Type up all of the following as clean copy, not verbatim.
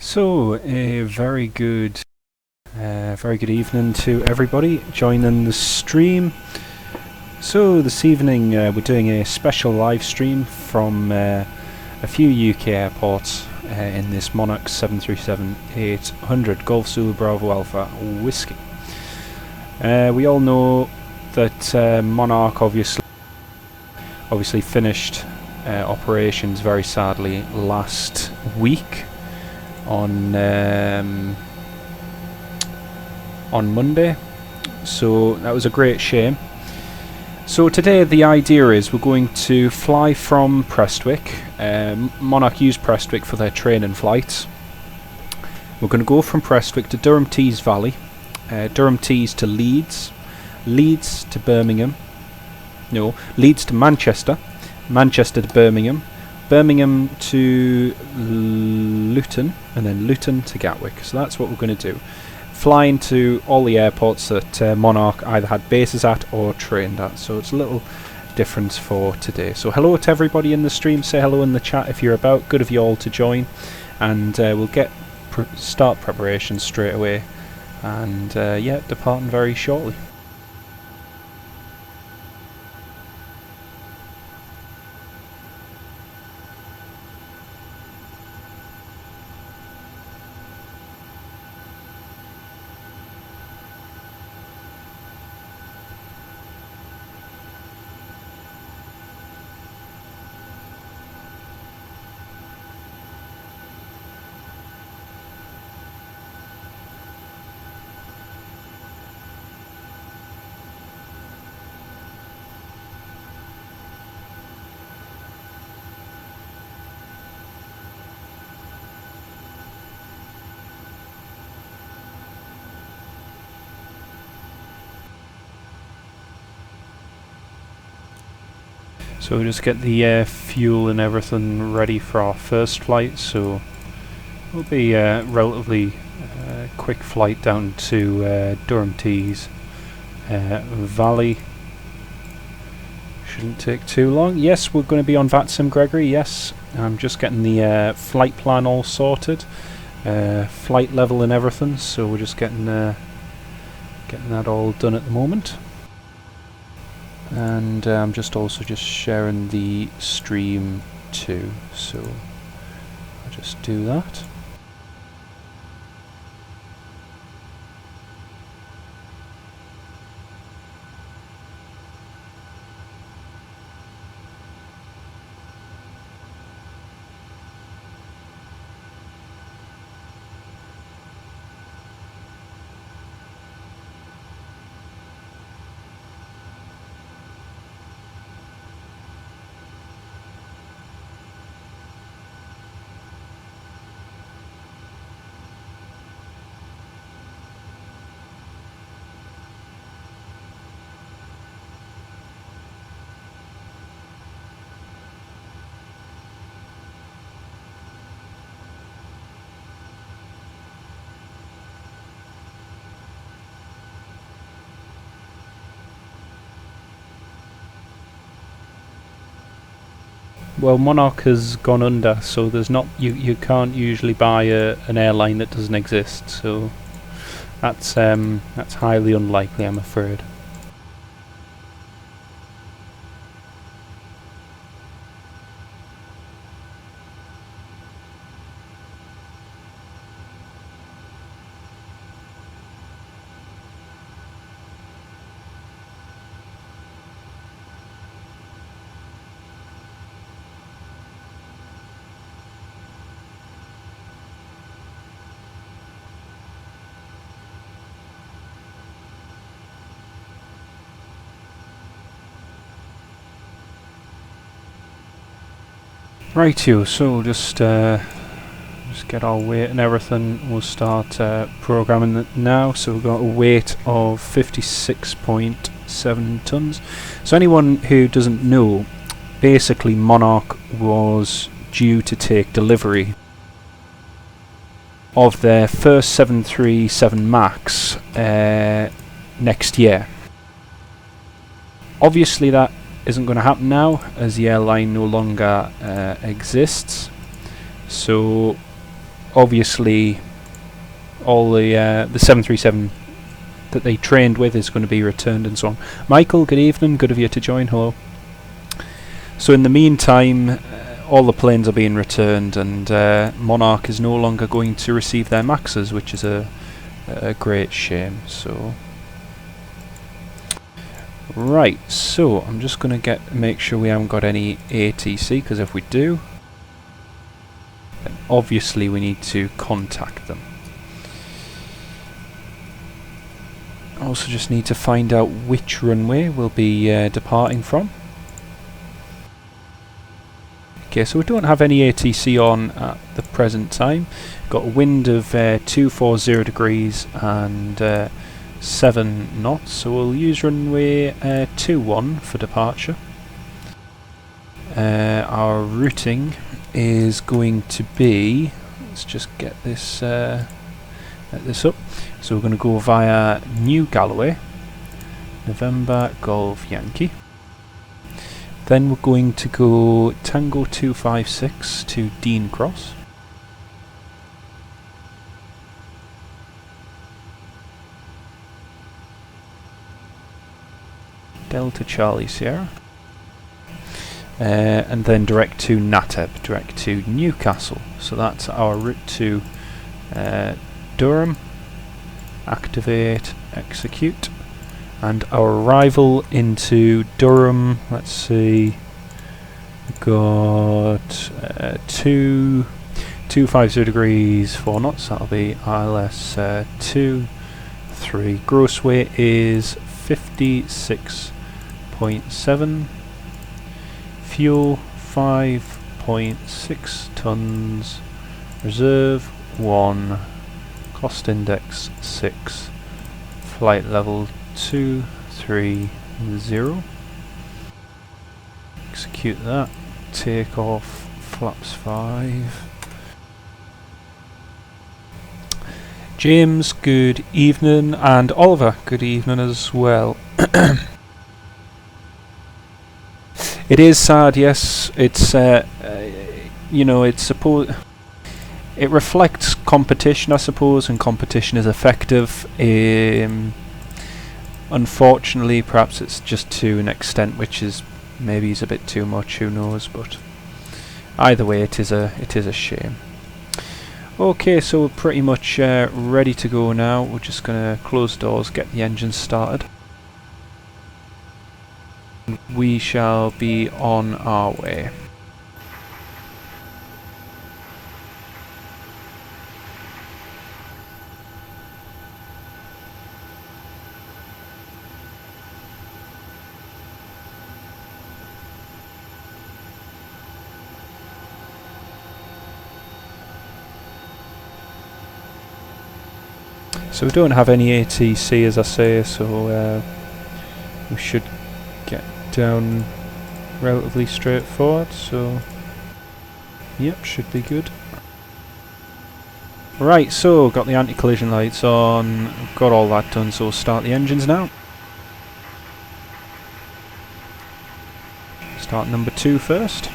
So, a very good evening to everybody joining the stream. So this evening we're doing a special live stream from a few UK airports in this Monarch 737-800 Golf Zulu Bravo Alpha Whiskey. We all know that Monarch obviously finished operations very sadly last week on Monday, so that was a great shame. So today the idea is we're going to fly from Prestwick. Monarch used Prestwick for their training flights. We're going to go from Prestwick to Durham Tees Valley, Durham Tees to Leeds, Leeds to Birmingham, no, Leeds to Manchester, Manchester to Birmingham, Birmingham to Luton, and then Luton to Gatwick. So that's what we're going to do. Flying to all the airports that Monarch either had bases at or trained at. So it's a little difference for today. So hello to everybody in the stream. Say hello in the chat if you're about. Good of you all to join. And we'll start preparations straight away. And yeah, departing very shortly. So we'll just get the fuel and everything ready for our first flight. So it'll be a relatively quick flight down to Durham Tees Valley. Shouldn't take too long. Yes, we're going to be on VATSIM, Gregory. Yes, I'm just getting the flight plan all sorted, flight level and everything. So we're just getting that all done at the moment. And I'm just sharing the stream too, so I'll just do that. Well, Monarch has gone under, so there's not you can't usually buy an airline that doesn't exist. So that's highly unlikely, I'm afraid. Rightio, so we'll just get our weight and everything. We'll start programming it now. So we've got a weight of 56.7 tons. So anyone who doesn't know, basically Monarch was due to take delivery of their first 737 MAX next year. Obviously that isn't going to happen now, as the airline no longer exists. So obviously all the 737 that they trained with is going to be returned and so on. Michael, good evening, good of you to join, hello. So in the meantime, all the planes are being returned, and Monarch is no longer going to receive their Maxes, which is a great shame. So right, so I'm just going to make sure we haven't got any ATC, because if we do, then obviously we need to contact them. Also just need to find out which runway we'll be departing from. Okay, so we don't have any ATC on at the present time. Got a wind of 240 degrees and 7 knots, so we'll use runway 21 for departure. Our routing is going to be, let's just get this up. So we're going to go via New Galloway, November Golf Yankee. Then we're going to go Tango 256 to Dean Cross. Delta Charlie Sierra. And then direct to Nateb, direct to Newcastle. So that's our route to Durham. Activate, execute. And our arrival into Durham, let's see, we've got 250 degrees, 4 knots, that'll be ILS 2, 3. Gross weight is 56.7. Fuel 5.6 tons. Reserve 1. Cost index 6. Flight level 230. Execute that. Take off. Flaps 5. James, good evening, and Oliver, good evening as well. It is sad, yes. It's you know, it's it reflects competition, I suppose, and competition is effective. Unfortunately, perhaps it's just to an extent which is maybe is a bit too much. Who knows? But either way, it is a shame. Okay, so we're pretty much ready to go now. We're just gonna close doors, get the engine started. We shall be on our way. So we don't have any ATC, as I say, so we should get down relatively straightforward, so yep, should be good. Right, so got the anti-collision lights on, got all that done, so we'll start the engines now. Start number 2 first.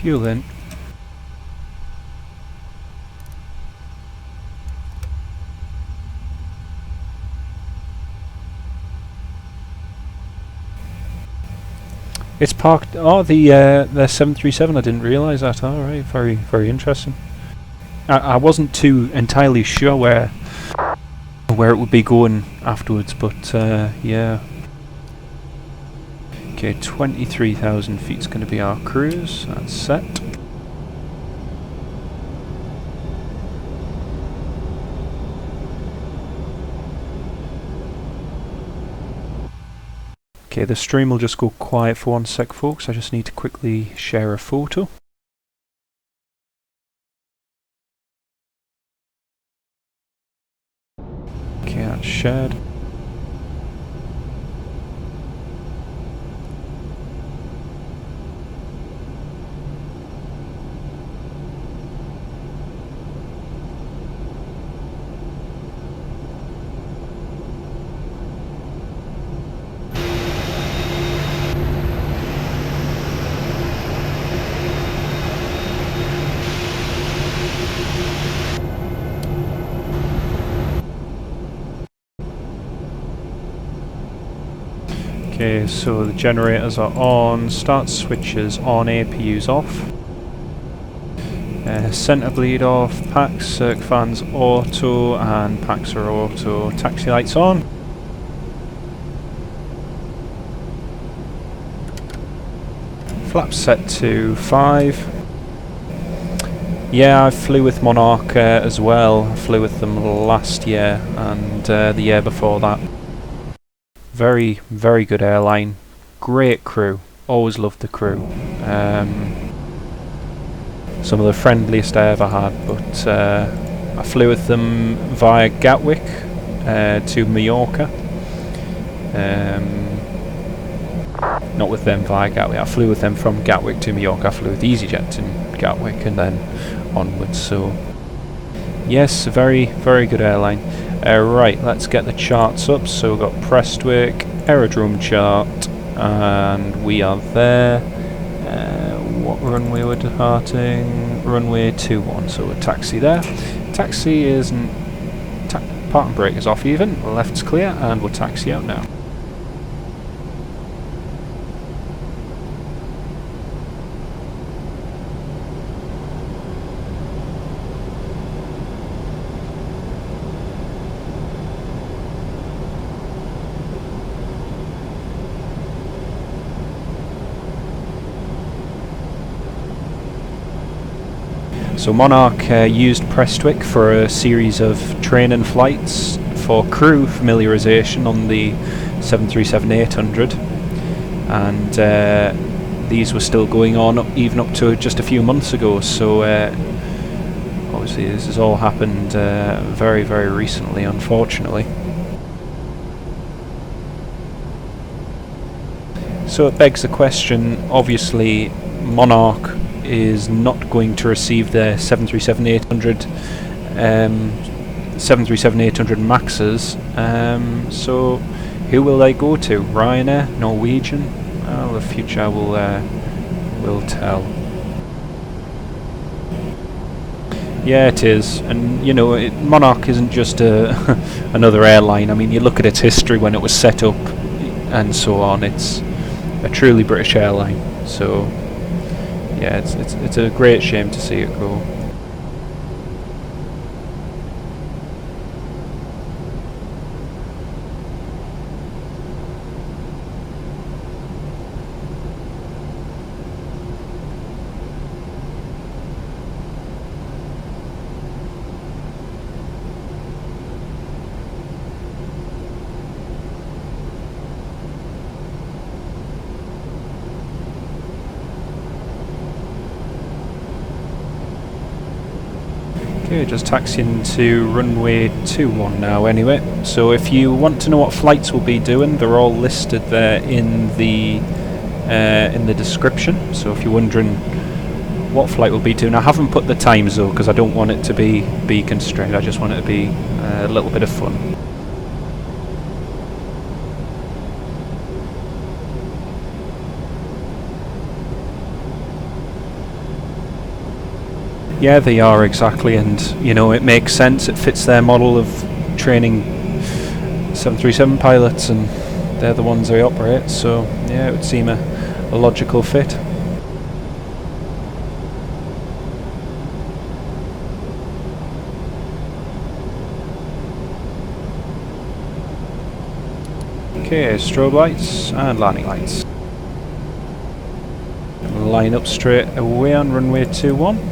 Fuel in. It's parked. Oh, the 737. I didn't realise that. All right, very very interesting. I wasn't too entirely sure where it would be going afterwards, but yeah. Okay, 23,000 feet is going to be our cruise. That's set. Okay, the stream will just go quiet for 1 sec, folks. I just need to quickly share a photo. Okay, that's shared. Okay, so the generators are on, start switches on, APU's off. Centre bleed off, packs, circ fans auto, and packs are auto. Taxi lights on. Flaps set to 5. Yeah, I flew with Monarch as well. I flew with them last year and the year before that. Very, very good airline. Great crew. Always loved the crew. Some of the friendliest I ever had, but I flew with them via Gatwick to Mallorca. Not with them via Gatwick, I flew with them from Gatwick to Mallorca. I flew with EasyJet in Gatwick and then onwards, so yes, very, very good airline. Right, let's get the charts up. So we've got Prestwick, aerodrome chart, and we are there. What runway we're departing? Runway 21, so we'll taxi there. Taxi isn't... park and brake is off even, left's clear, and we'll taxi out now. So Monarch used Prestwick for a series of training flights for crew familiarisation on the 737-800, and these were still going on even up to just a few months ago, so obviously this has all happened very, very recently, unfortunately. So it begs the question, obviously Monarch is not going to receive their 737-800 737-800 Maxes, so who will they go to? Ryanair? Norwegian? Well, the future will tell. Yeah, it is, and you know, Monarch isn't just another airline. I mean, you look at its history when it was set up and so on, it's a truly British airline, so yeah, it's a great shame to see it go. Okay, just taxiing to runway 21 now anyway. So if you want to know what flights we'll be doing, they're all listed there in the description. So if you're wondering what flight we'll be doing, I haven't put the times though because I don't want it to be constrained. I just want it to be a little bit of fun. Yeah, they are exactly, and you know, it makes sense. It fits their model of training 737 pilots, and they're the ones they operate. So yeah, it would seem a logical fit. Okay, strobe lights and landing lights. Line up straight away on runway 21.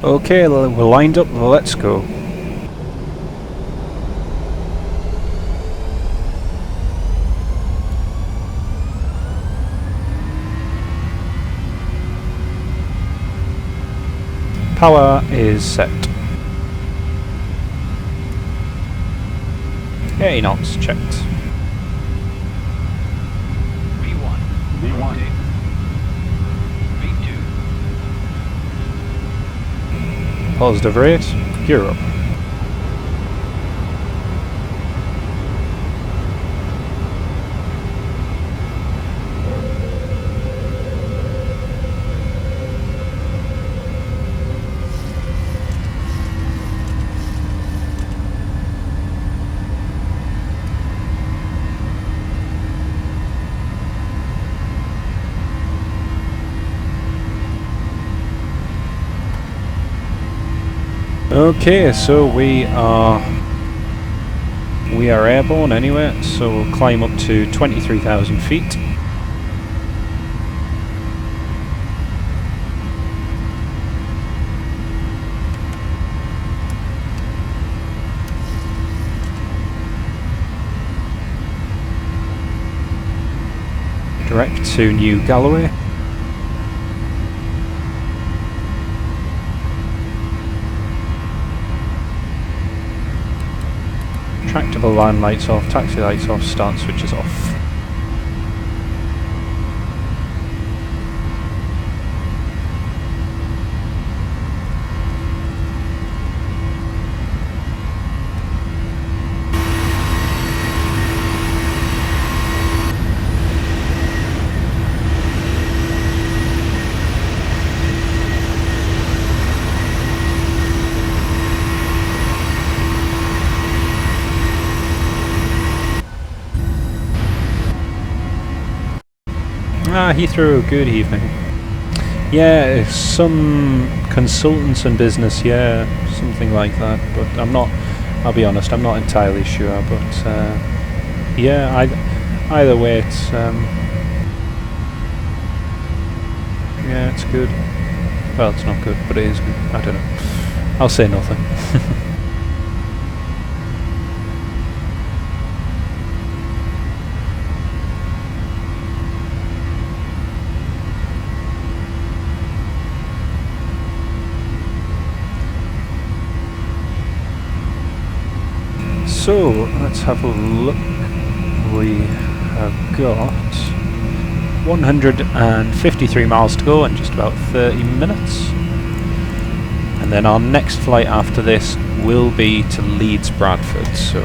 Okay, we're lined up, let's go. Power is set. 80 knots checked. V1. V1. V2. Positive rate. Gear up. Okay, so we are airborne anyway, so we'll climb up to 23,000 feet. Direct to New Galloway. Tractable line lights off, taxi lights off, start switches off. Heathrow, good evening. Yeah, some consultants and business, yeah, something like that, but I'll be honest, I'm not entirely sure, but yeah, either way it's, yeah, it's good. Well, it's not good, but it is good, I don't know. I'll say nothing. So, let's have a look. We have got 153 miles to go in just about 30 minutes. And then our next flight after this will be to Leeds Bradford, so...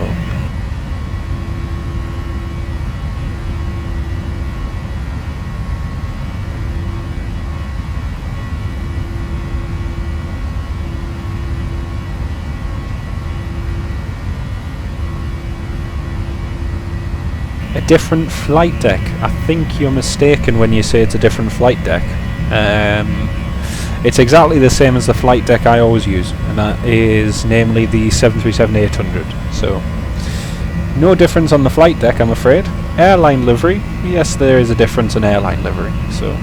A different flight deck. I think you're mistaken when you say it's a different flight deck. It's exactly the same as the flight deck I always use, and that is namely the 737-800. So, no difference on the flight deck, I'm afraid. Airline livery, yes, there is a difference in airline livery. So.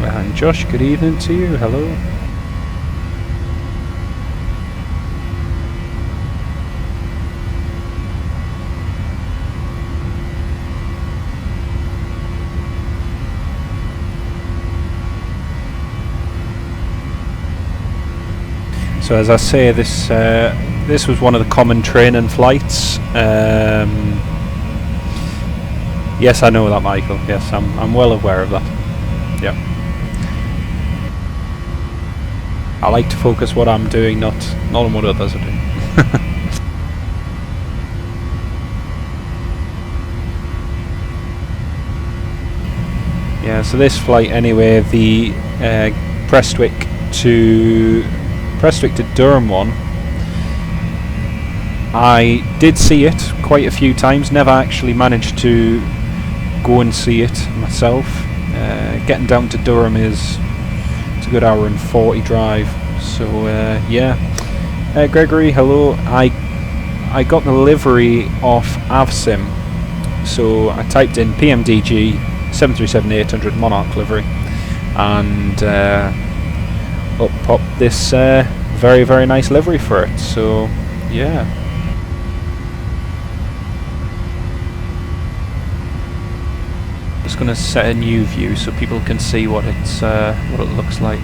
And Josh, good evening to you, hello. So as I say, this was one of the common training flights. Yes, I know that, Michael. Yes, I'm well aware of that. Yeah. I like to focus what I'm doing, not on what others are doing. Yeah, so this flight anyway, the Prestwick to Durham one, I did see it quite a few times, never actually managed to go and see it myself. Getting down to Durham it's a good hour and 40 drive, so yeah. Gregory, hello. I got the livery off Avsim So I typed in PMDG 737-800 Monarch livery, and up popped this very, very nice livery for it. So yeah. Just going to set a new view so people can see what it looks like.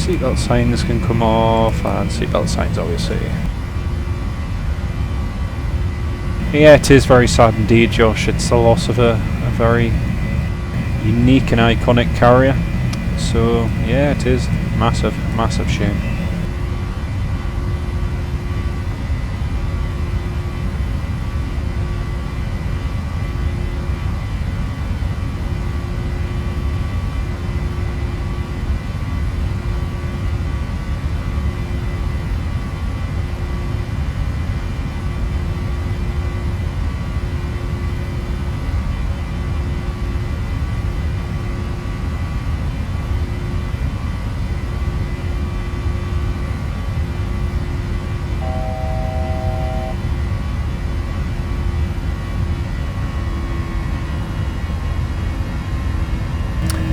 Seatbelt signs can come off, and seatbelt signs obviously. Yeah, it is very sad indeed, Josh. It's the loss of a very unique and iconic carrier. So yeah, it is massive, massive shame.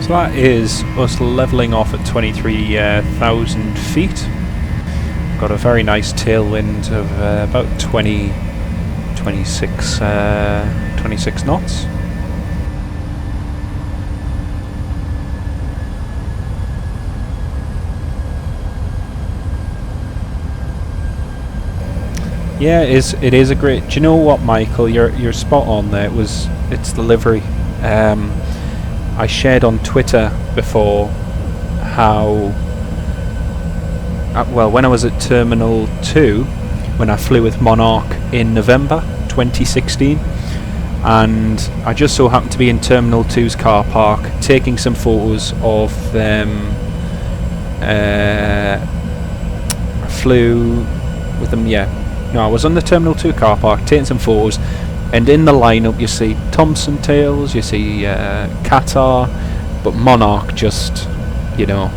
So that is us levelling off at 23,000 feet. Got a very nice tailwind of about 26 knots. Yeah, it is a great. Do you know what, Michael? You're spot on there. It's the livery. I shared on Twitter before how, well, when I was at Terminal 2, when I flew with Monarch in November 2016, and I just so happened to be in Terminal 2's car park taking some photos of them. I flew with them, yeah. No, I was on the Terminal 2 car park taking some photos. And in the lineup you see Thompson tails, you see Qatar, but Monarch just, you know,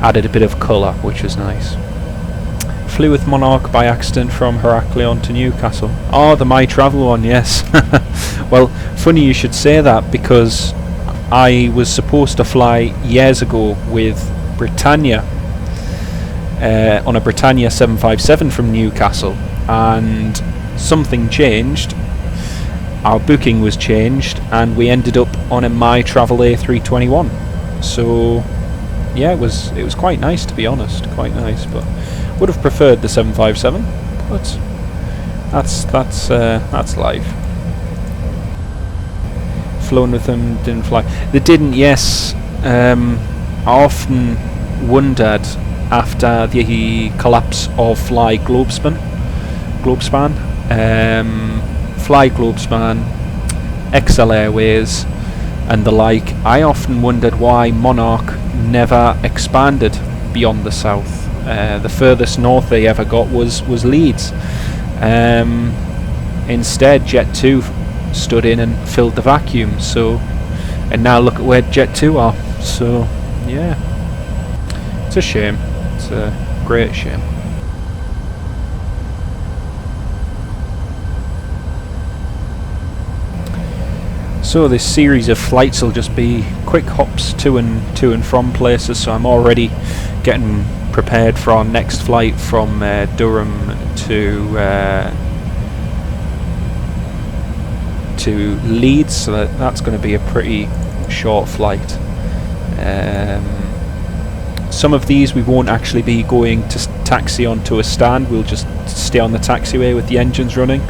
added a bit of colour, which was nice. Flew with Monarch by accident from Heraklion to Newcastle. Oh, the My Travel one, yes. Well, funny you should say that, because I was supposed to fly years ago with Britannia on a Britannia 757 from Newcastle, and something changed. Our booking was changed, and we ended up on a My Travel A321. So yeah, it was quite nice, to be honest, quite nice. But would have preferred the 757, but that's life. Flown with them, didn't fly. They didn't. Yes, I often wondered after the collapse of Fly Globespan. Fly Globespan, XL Airways and the like, I often wondered why Monarch never expanded beyond the south. The furthest north they ever got was Leeds. Instead Jet2 stood in and filled the vacuum, so, and now look at where Jet2 are. So yeah, it's a shame. It's a great shame. So this series of flights will just be quick hops to and from places, so I'm already getting prepared for our next flight from Durham to Leeds, so that's going to be a pretty short flight. Some of these we won't actually be going to taxi onto a stand, we'll just stay on the taxiway with the engines running.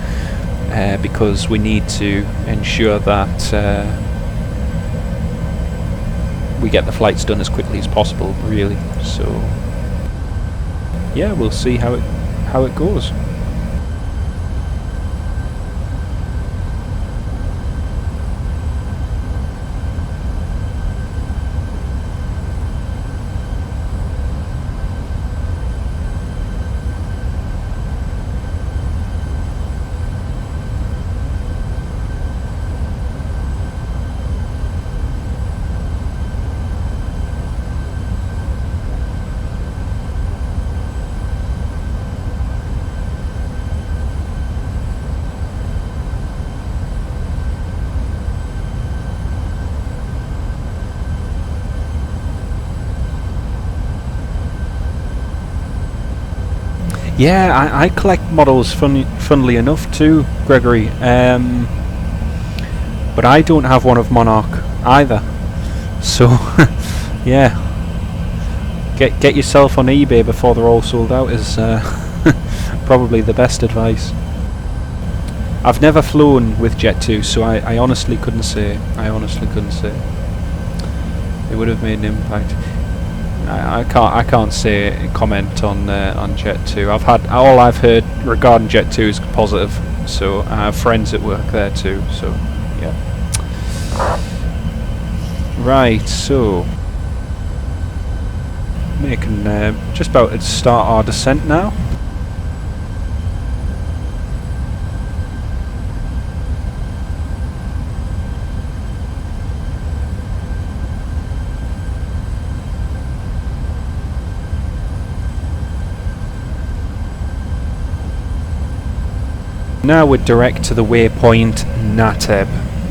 Because we need to ensure that we get the flights done as quickly as possible, really. So yeah, we'll see how it goes. Yeah, I collect models, funnily enough, too, Gregory. But I don't have one of Monarch either. So, yeah, get yourself on eBay before they're all sold out is probably the best advice. I've never flown with Jet2, so I honestly couldn't say. It would have made an impact. I can't comment on Jet2. All I've heard regarding Jet2 is positive. So I have friends that work there too. So yeah. Right. So making just about to start our descent now. Now we're direct to the waypoint Nateb.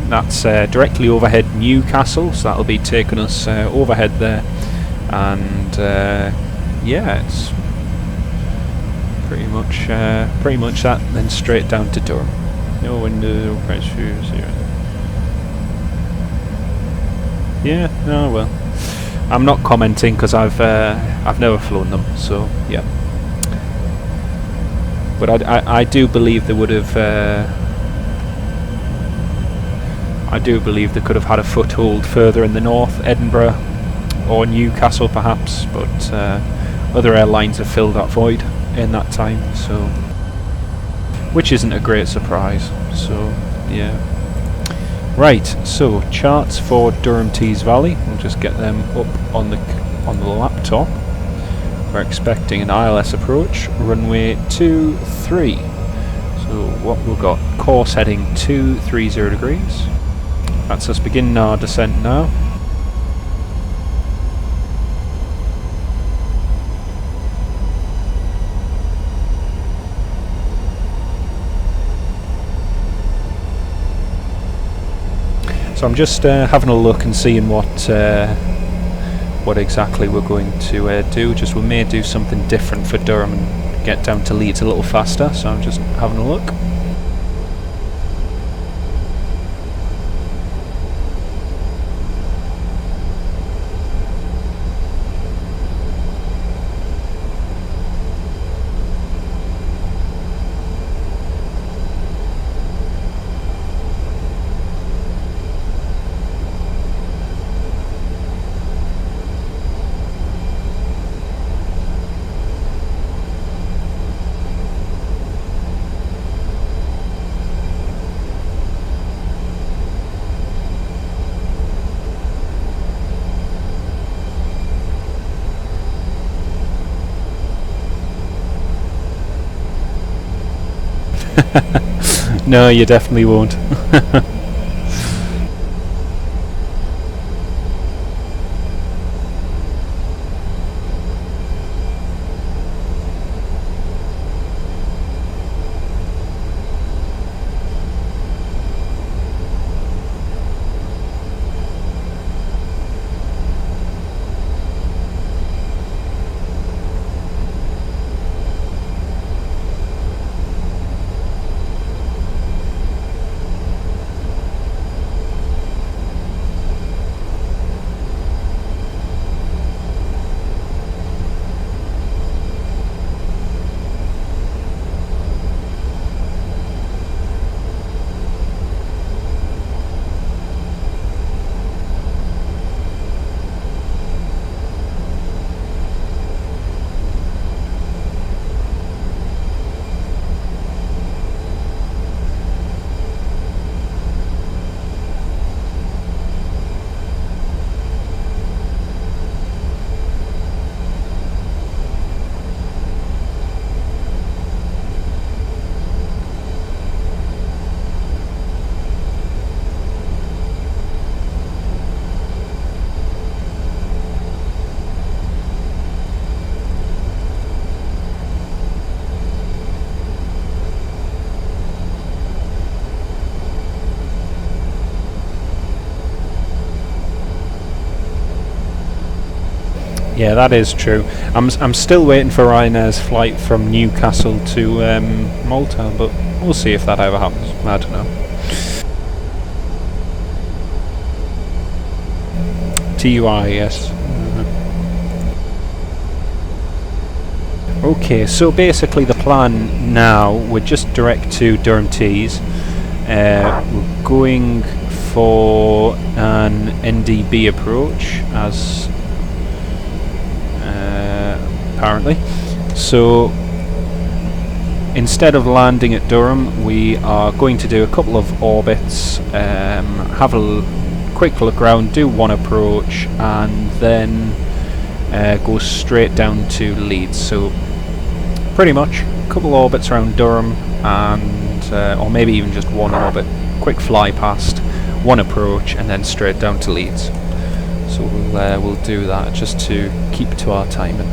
That's directly overhead Newcastle, so that'll be taking us overhead there, and yeah, it's pretty much that. Then straight down to Durham. No window, no press shoes. Yeah, oh well. I'm not commenting because I've never flown them, so yeah. But I do believe they would have. I do believe they could have had a foothold further in the north, Edinburgh or Newcastle perhaps. But other airlines have filled that void in that time, so which isn't a great surprise. So yeah. Right. So charts for Durham Tees Valley. We'll just get them up on the laptop. We're expecting an ILS approach, runway 23. So what we've got, course heading 230 degrees. That's us beginning our descent now. So I'm just having a look and seeing what exactly we're going to do. We may do something different for Durham and get down to Leeds a little faster, so I'm just having a look. No, you definitely won't. Yeah, that is true. I'm still waiting for Ryanair's flight from Newcastle to Malta, but we'll see if that ever happens. I don't know. TUI, yes. Okay, so basically the plan now, we're just direct to Durham Tees. We're going for an NDB approach, as apparently. So instead of landing at Durham, we are going to do a couple of orbits, have a quick look around, do one approach, and then go straight down to Leeds. So pretty much a couple of orbits around Durham, and or maybe even just one orbit, quick fly past, one approach, and then straight down to Leeds. So we'll do that just to keep to our timing.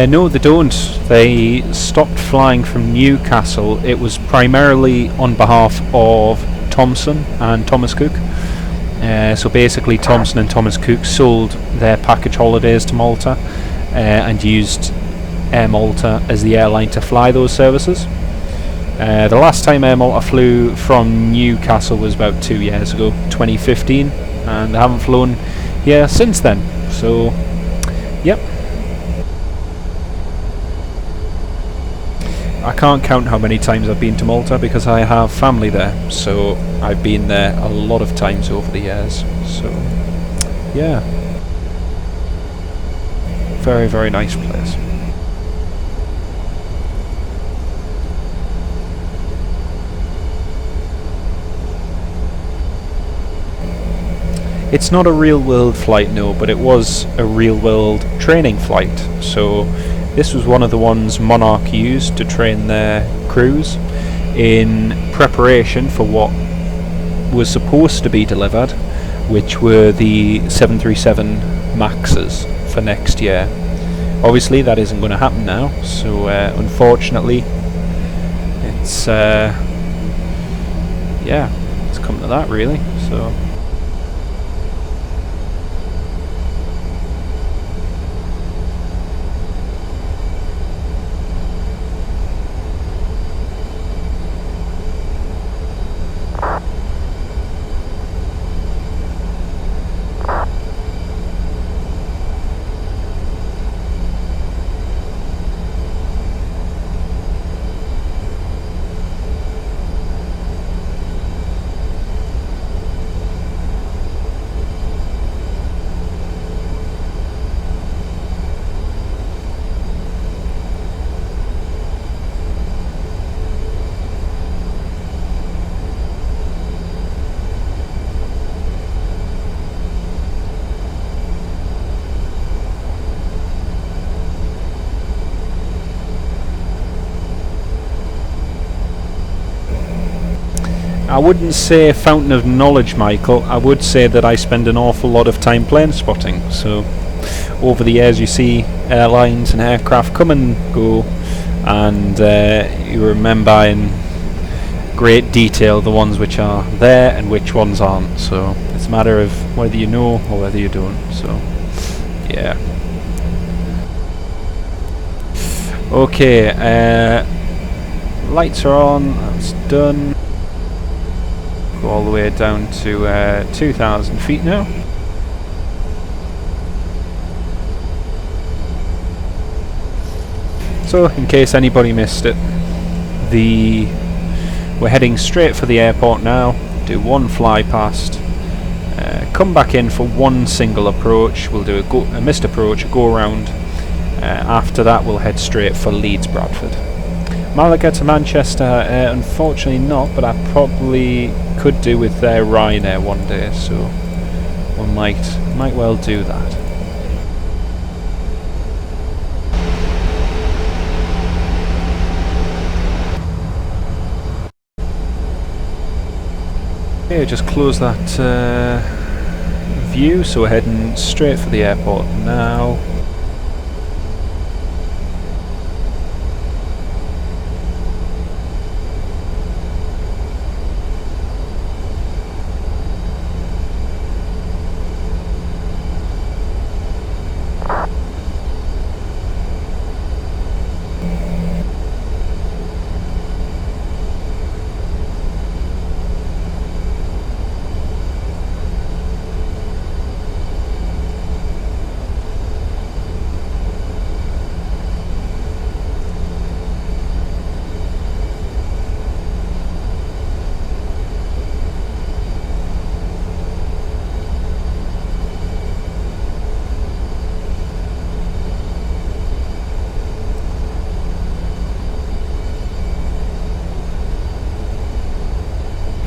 No, they don't. They stopped flying from Newcastle. It was primarily on behalf of Thomson and Thomas Cook. So basically Thomson and Thomas Cook sold their package holidays to Malta and used Air Malta as the airline to fly those services. The last time Air Malta flew from Newcastle was about 2 years ago, 2015, and they haven't flown here since then. So, yep. I can't count how many times I've been to Malta because I have family there, so I've been there a lot of times over the years. So, yeah. Very, very nice place. It's not a real-world flight, no, but it was a real-world training flight. So this was one of the ones Monarch used to train their crews in preparation for what was supposed to be delivered, which were the 737 Maxes for next year. Obviously that isn't going to happen now, so unfortunately it's yeah, it's come to that really. So I wouldn't say a fountain of knowledge, Michael. I would say that I spend an awful lot of time plane spotting. So over the years you see airlines and aircraft come and go, and you remember in great detail the ones which are there and which ones aren't. So it's a matter of whether you know or whether you don't. So yeah. Okay, lights are on, that's done. Go all the way down to 2,000 feet now. So, in case anybody missed it, we're heading straight for the airport now. Do one fly past, come back in for one single approach. We'll do a missed approach, a go around. After that we'll head straight for Leeds Bradford. Mallorca to Manchester, unfortunately not, but I probably could do with Ryanair one day, so we might well do that. Okay, just close that view, so we're heading straight for the airport now.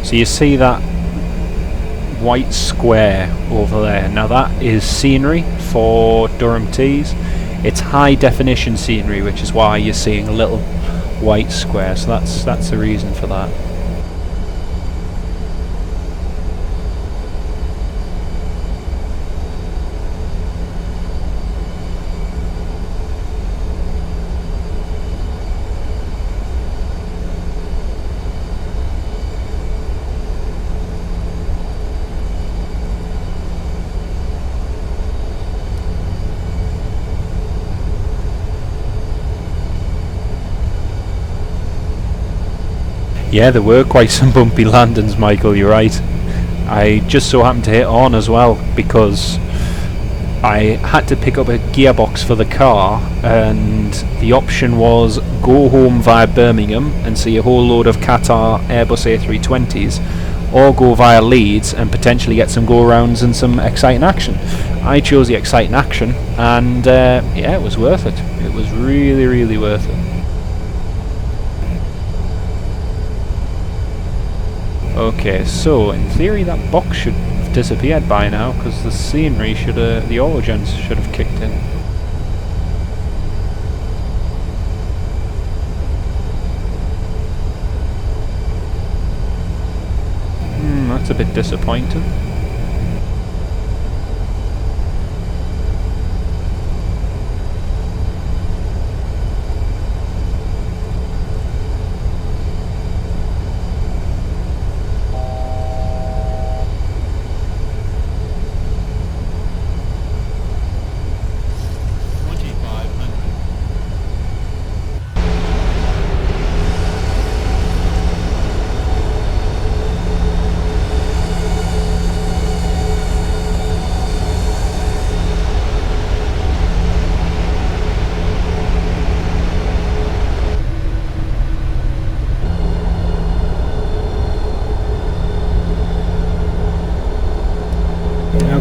So you see that white square over there. Now that is scenery for Durham Tees. It's high definition scenery, which is why you're seeing a little white square. So that's the reason for that. Yeah, there were quite some bumpy landings, Michael, you're right. I just so happened to hit on as well because I had to pick up a gearbox for the car, and the option was go home via Birmingham and see a whole load of Qatar Airbus A320s, or go via Leeds and potentially get some go-arounds and some exciting action. I chose the exciting action, and yeah, it was worth it. It was really, really worth it. Okay, so in theory that box should have disappeared by now, because the scenery should have, the origins should have kicked in. That's a bit disappointing.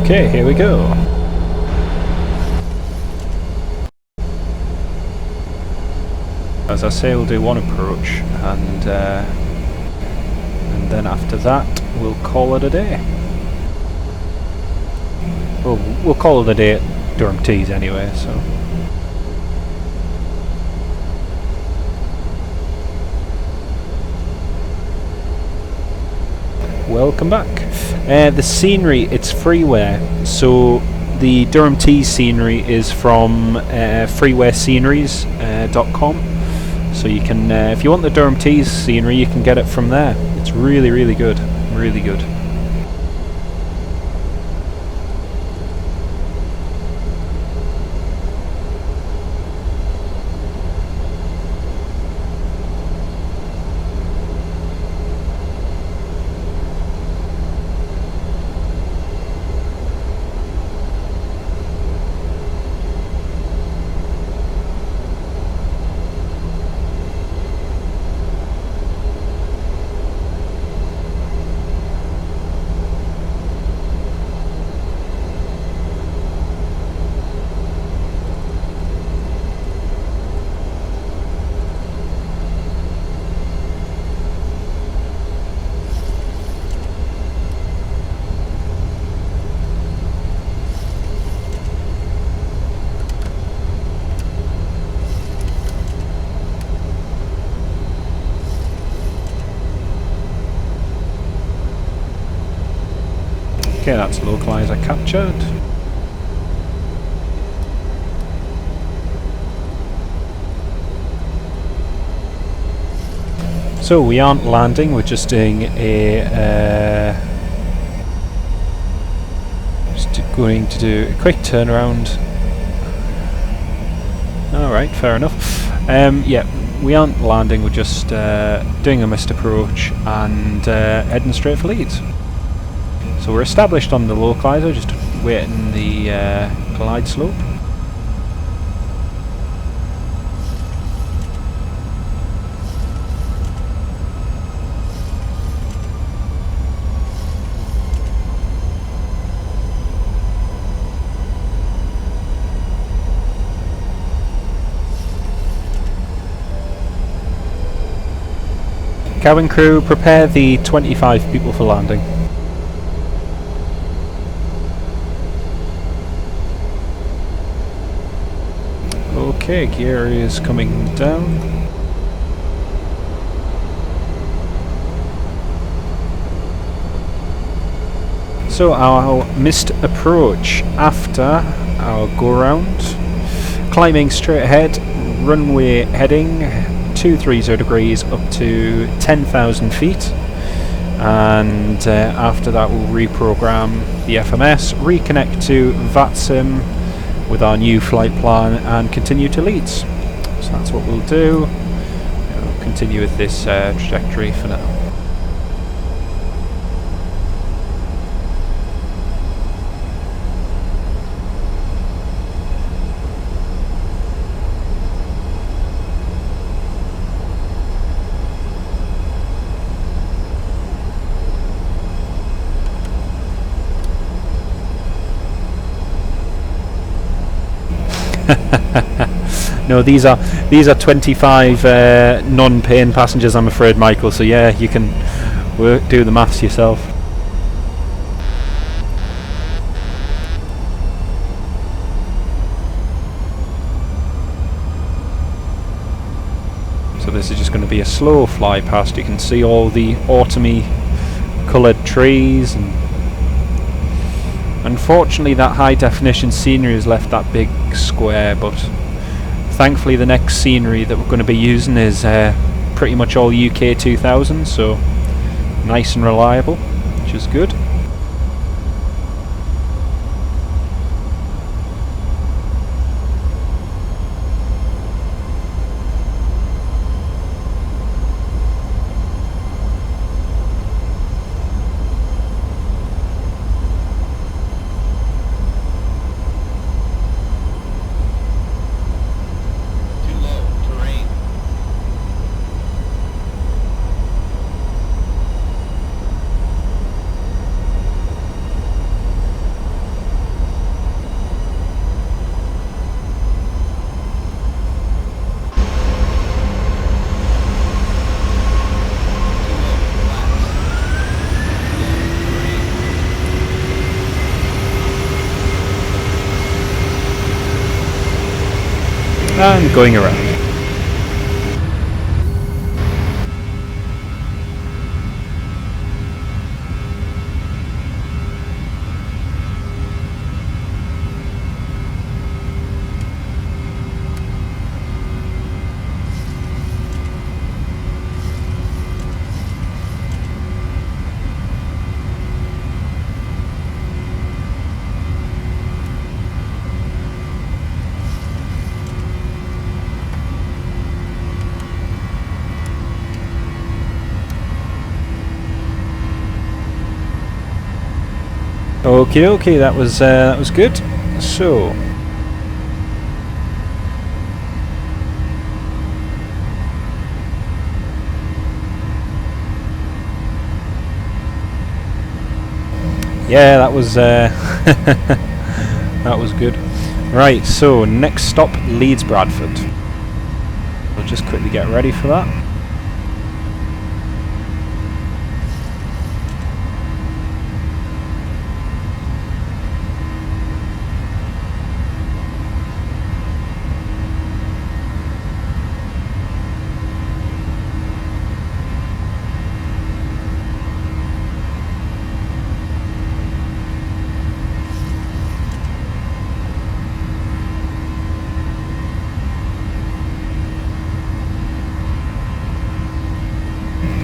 Okay, here we go. As I say, we'll do one approach, and then after that we'll call it a day. Well, we'll call it a day at Durham Tees anyway, so. Welcome back. The scenery, it's freeware, so the Durham Tees scenery is from freewaresceneries.com, so you can, if you want the Durham Tees scenery, you can get it from there. It's really, really good, really good. Okay, that's localizer captured. So we aren't landing, we're just doing a going to do a quick turnaround. Alright, fair enough. Yeah, we aren't landing, we're just doing a missed approach and heading straight for Leeds. So we're established on the localizer, just waiting the glide slope. Cabin crew, prepare the 25 people for landing. Okay, gear is coming down. So our missed approach after our go round, climbing straight ahead, runway heading 230 degrees up to 10,000 feet, and after that we'll reprogram the FMS, reconnect to VATSIM with our new flight plan and continue to Leeds. So that's what we'll do. We'll continue with this trajectory for now. No, these are 25 non-paying passengers, I'm afraid, Michael. So yeah, you can do the maths yourself. So this is just going to be a slow fly past. You can see all the autumny coloured trees, and unfortunately that high definition scenery has left that big square, but thankfully the next scenery that we're going to be using is pretty much all UK 2000, so nice and reliable, which is good. And going around. Okay, that was good. So yeah, that was that was good. Right, so next stop, Leeds Bradford. We'll just quickly get ready for that.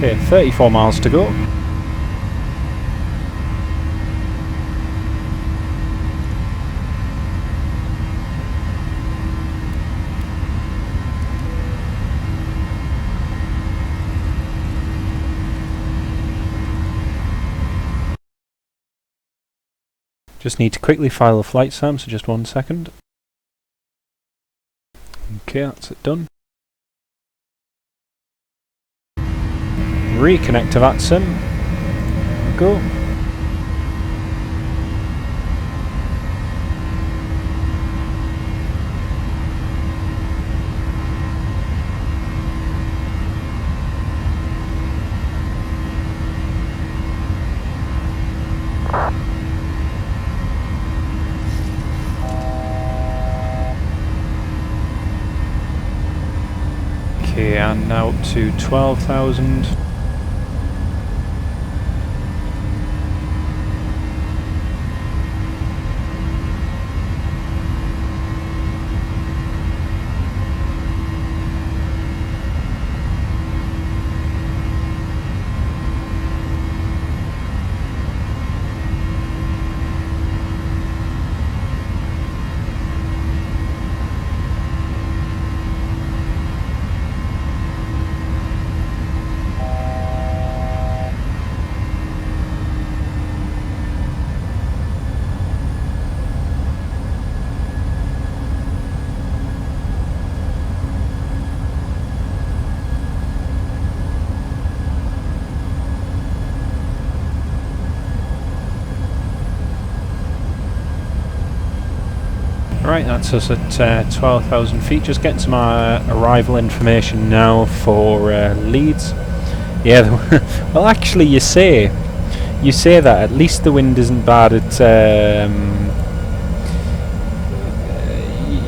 Okay, 34 miles to go. Just need to quickly file a flight sim, so just 1 second. Okay, that's it done. Reconnect to that sim. Go. Okay, and now up to 12,000. Right, that's us at 12,000 feet. Just getting some arrival information now for Leeds. Yeah, well, actually, you say that at least the wind isn't bad at.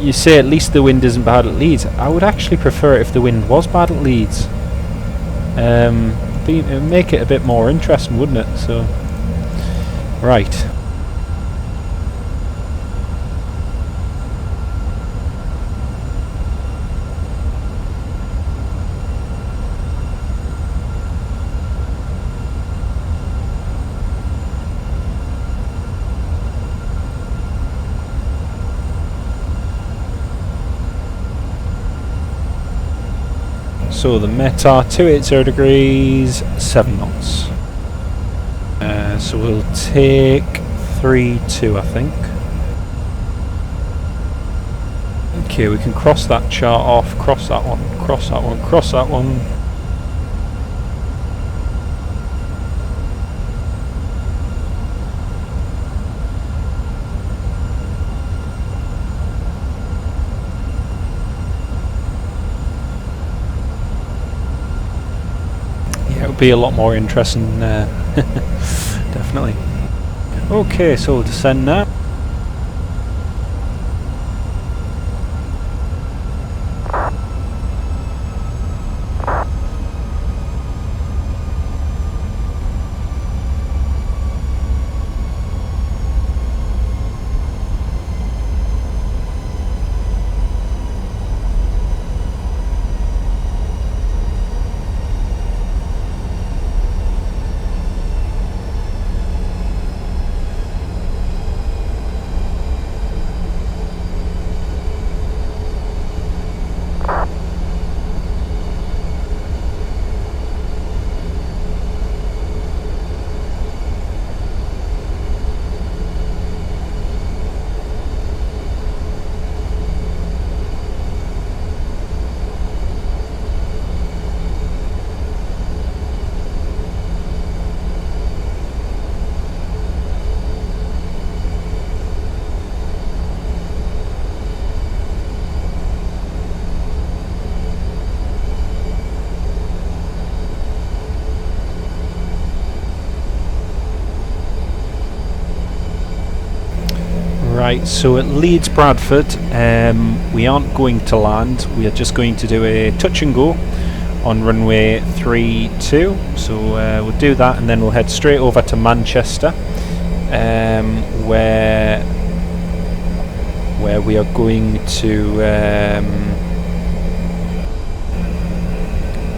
You say at least the wind isn't bad at Leeds. I would actually prefer it if the wind was bad at Leeds. It'd make it a bit more interesting, wouldn't it? So, right. So the Met are 280 degrees, 7 knots. So we'll take 3-2, I think. Okay, we can cross that chart off, cross that one, cross that one, cross that one. Be a lot more interesting, definitely. Okay, so we'll descend now. Right, so at Leeds Bradford, we aren't going to land. We are just going to do a touch and go on runway 32. So we'll do that, and then we'll head straight over to Manchester, where we are going to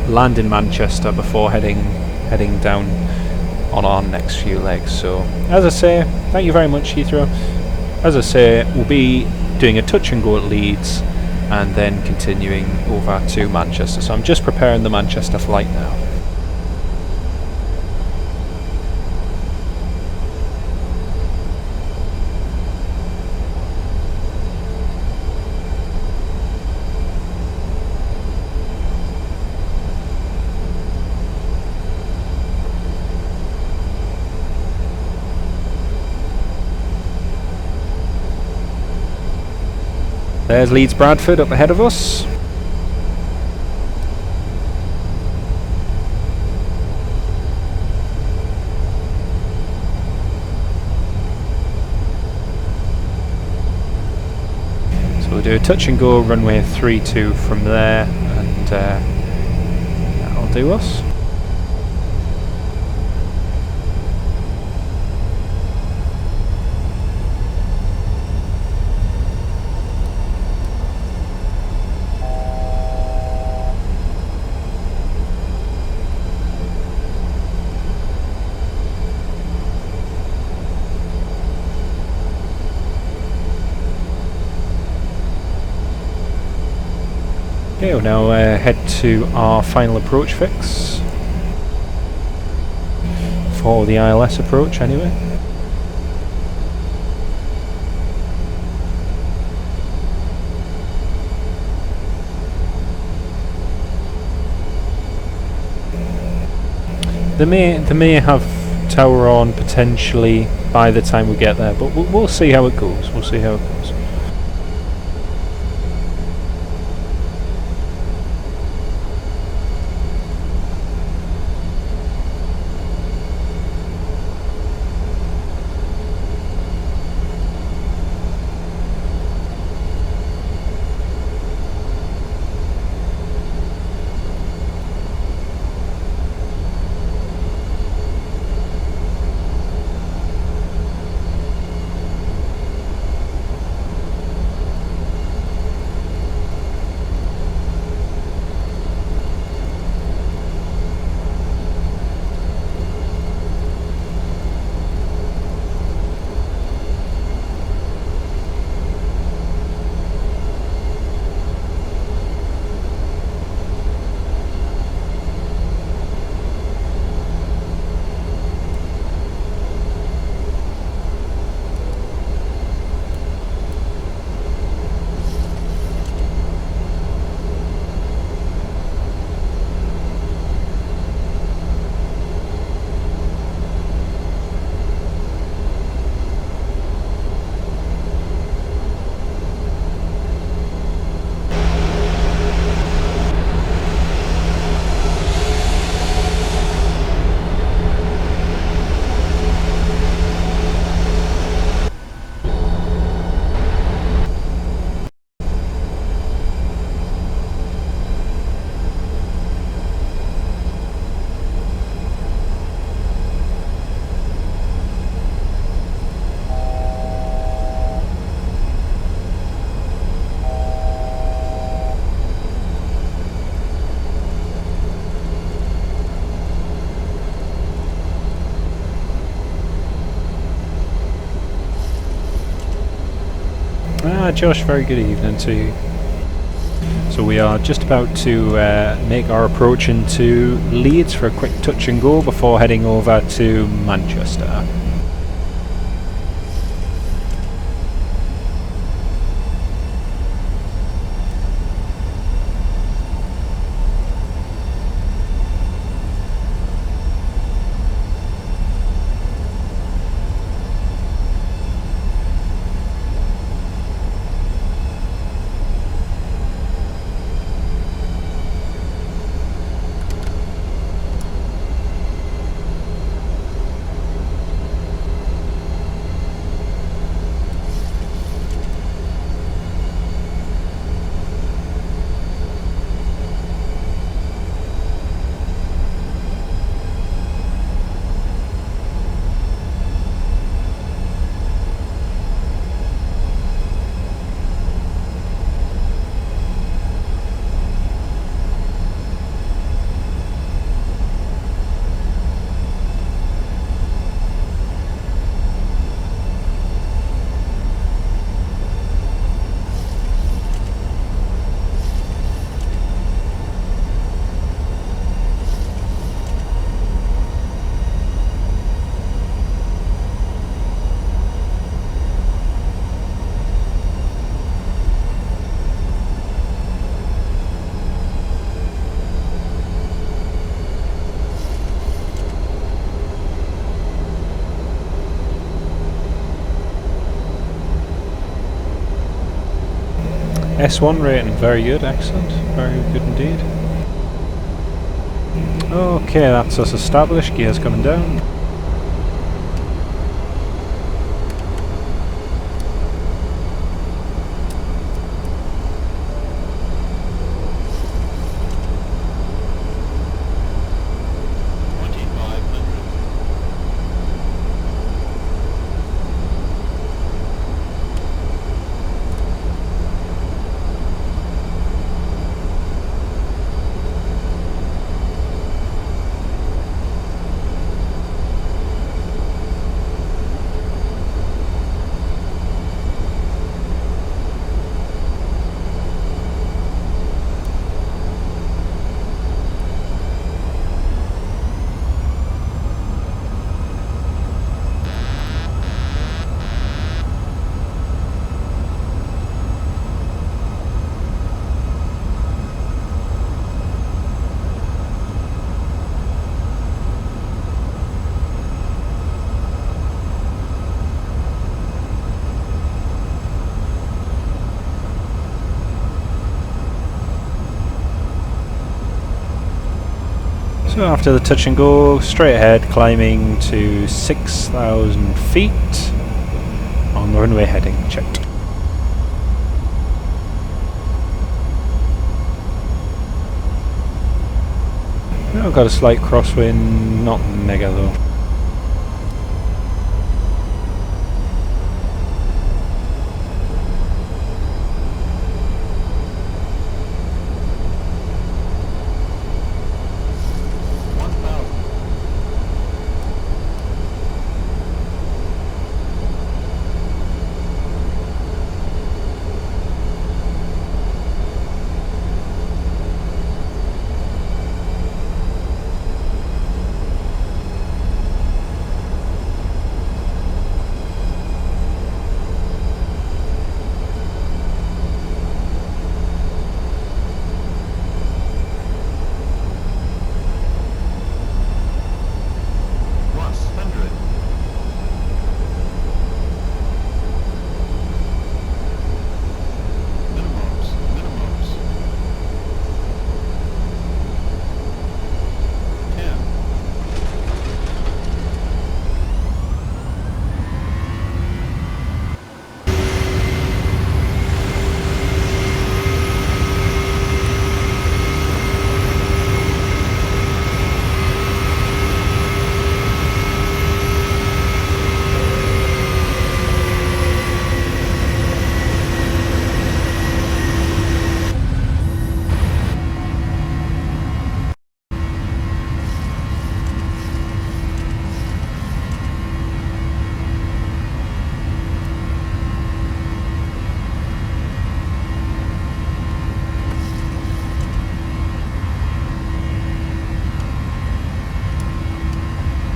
land in Manchester before heading down on our next few legs. So as I say, thank you very much, Heathrow. As I say, we'll be doing a touch and go at Leeds and then continuing over to Manchester. So I'm just preparing the Manchester flight now. There's Leeds Bradford up ahead of us. So we'll do a touch and go runway 32 from there, and that'll do us. Okay, we'll now head to our final approach fix for the ILS approach anyway. They may have tower on potentially by the time we get there, but we'll see how it goes. We'll see how it goes. Josh, very good evening to you. So we are just about to make our approach into Leeds for a quick touch and go before heading over to Manchester. S1 rating, very good, excellent, very good indeed. Okay, that's us established, gears coming down. So after the touch and go, straight ahead, climbing to 6,000 feet on the runway heading, checked. I've got a slight crosswind, not mega though.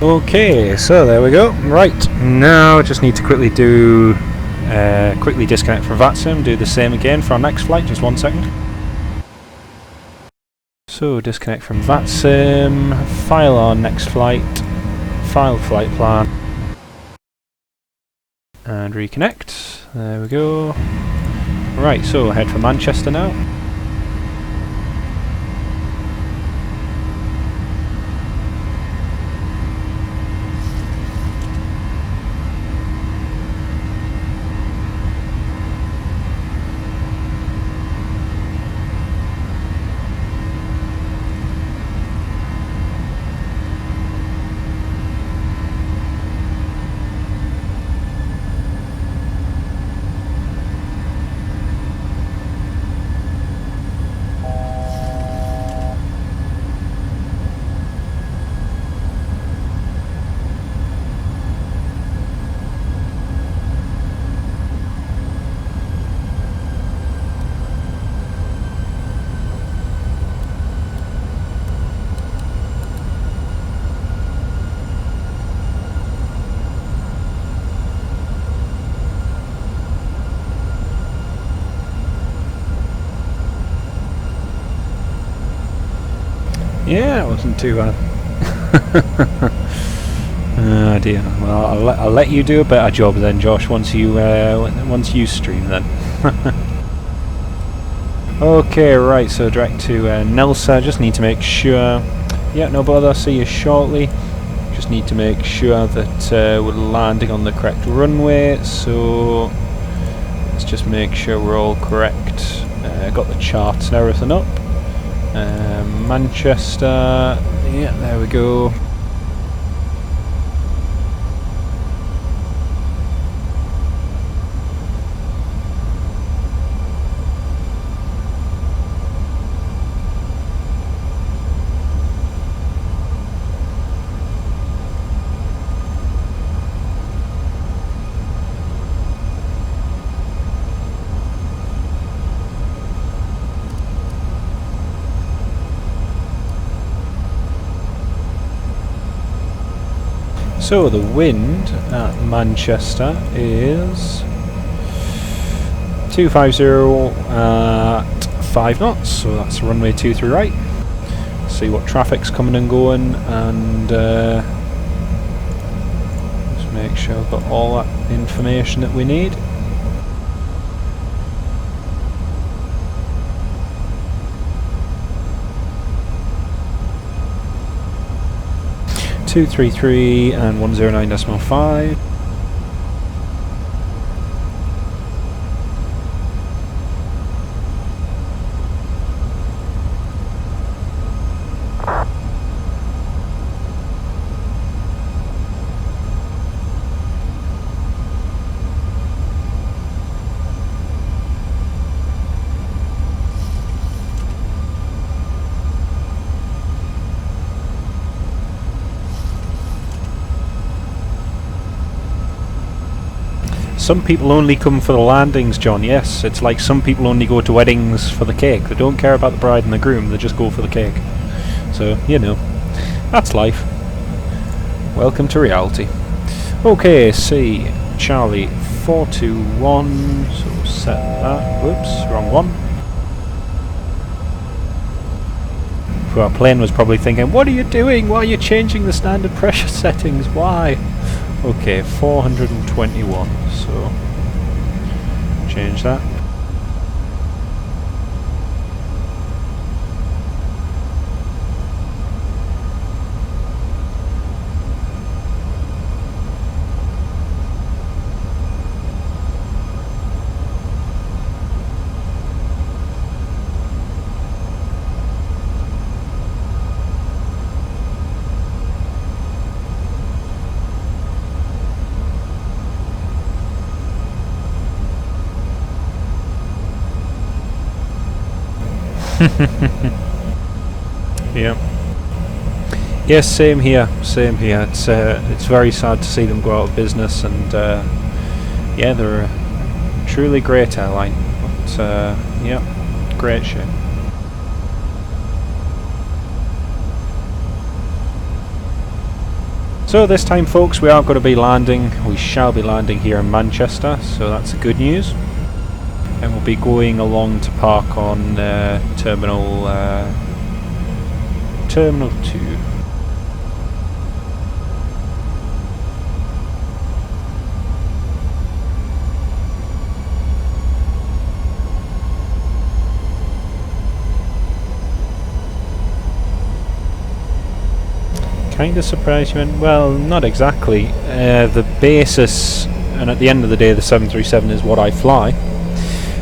Okay, so there we go. Right, now just need to quickly disconnect from VATSIM, do the same again for our next flight, just 1 second. So disconnect from VATSIM, file our next flight, file flight plan, and reconnect. There we go. Right, so head for Manchester now. Yeah, it wasn't too bad. Oh dear. Well, I'll let you do a better job then, Josh. Once you stream then. Okay, right, so direct to Nelsa. Just need to make sure. Yeah, no bother, see you shortly. Just need to make sure that we're landing on the correct runway, so let's just make sure we're all correct. Got the charts and everything up. Manchester, yeah, there we go. So the wind at Manchester is 250 at 5 knots, so that's runway 23 right. See what traffic's coming and going, and just make sure I've got all that information that we need. Two, 3, and 109.5. Some people only come for the landings, John. Yes, it's like some people only go to weddings for the cake. They don't care about the bride and the groom, they just go for the cake. So, you know, that's life. Welcome to reality. Okay, C, Charlie 421, so set that. Whoops, wrong one. Our plane was probably thinking, what are you doing? Why are you changing the standard pressure settings? Why? Okay, 421, so change that. Yeah. Yes, same here. Same here. It's very sad to see them go out of business, and yeah, they're a truly great airline. But yeah, great ship. So this time, folks, we are going to be landing. We shall be landing here in Manchester, so that's good news. And we'll be going along to park on Terminal 2. Kind of surprised you went, well, not exactly. The basis, and at the end of the day, the 737 is what I fly.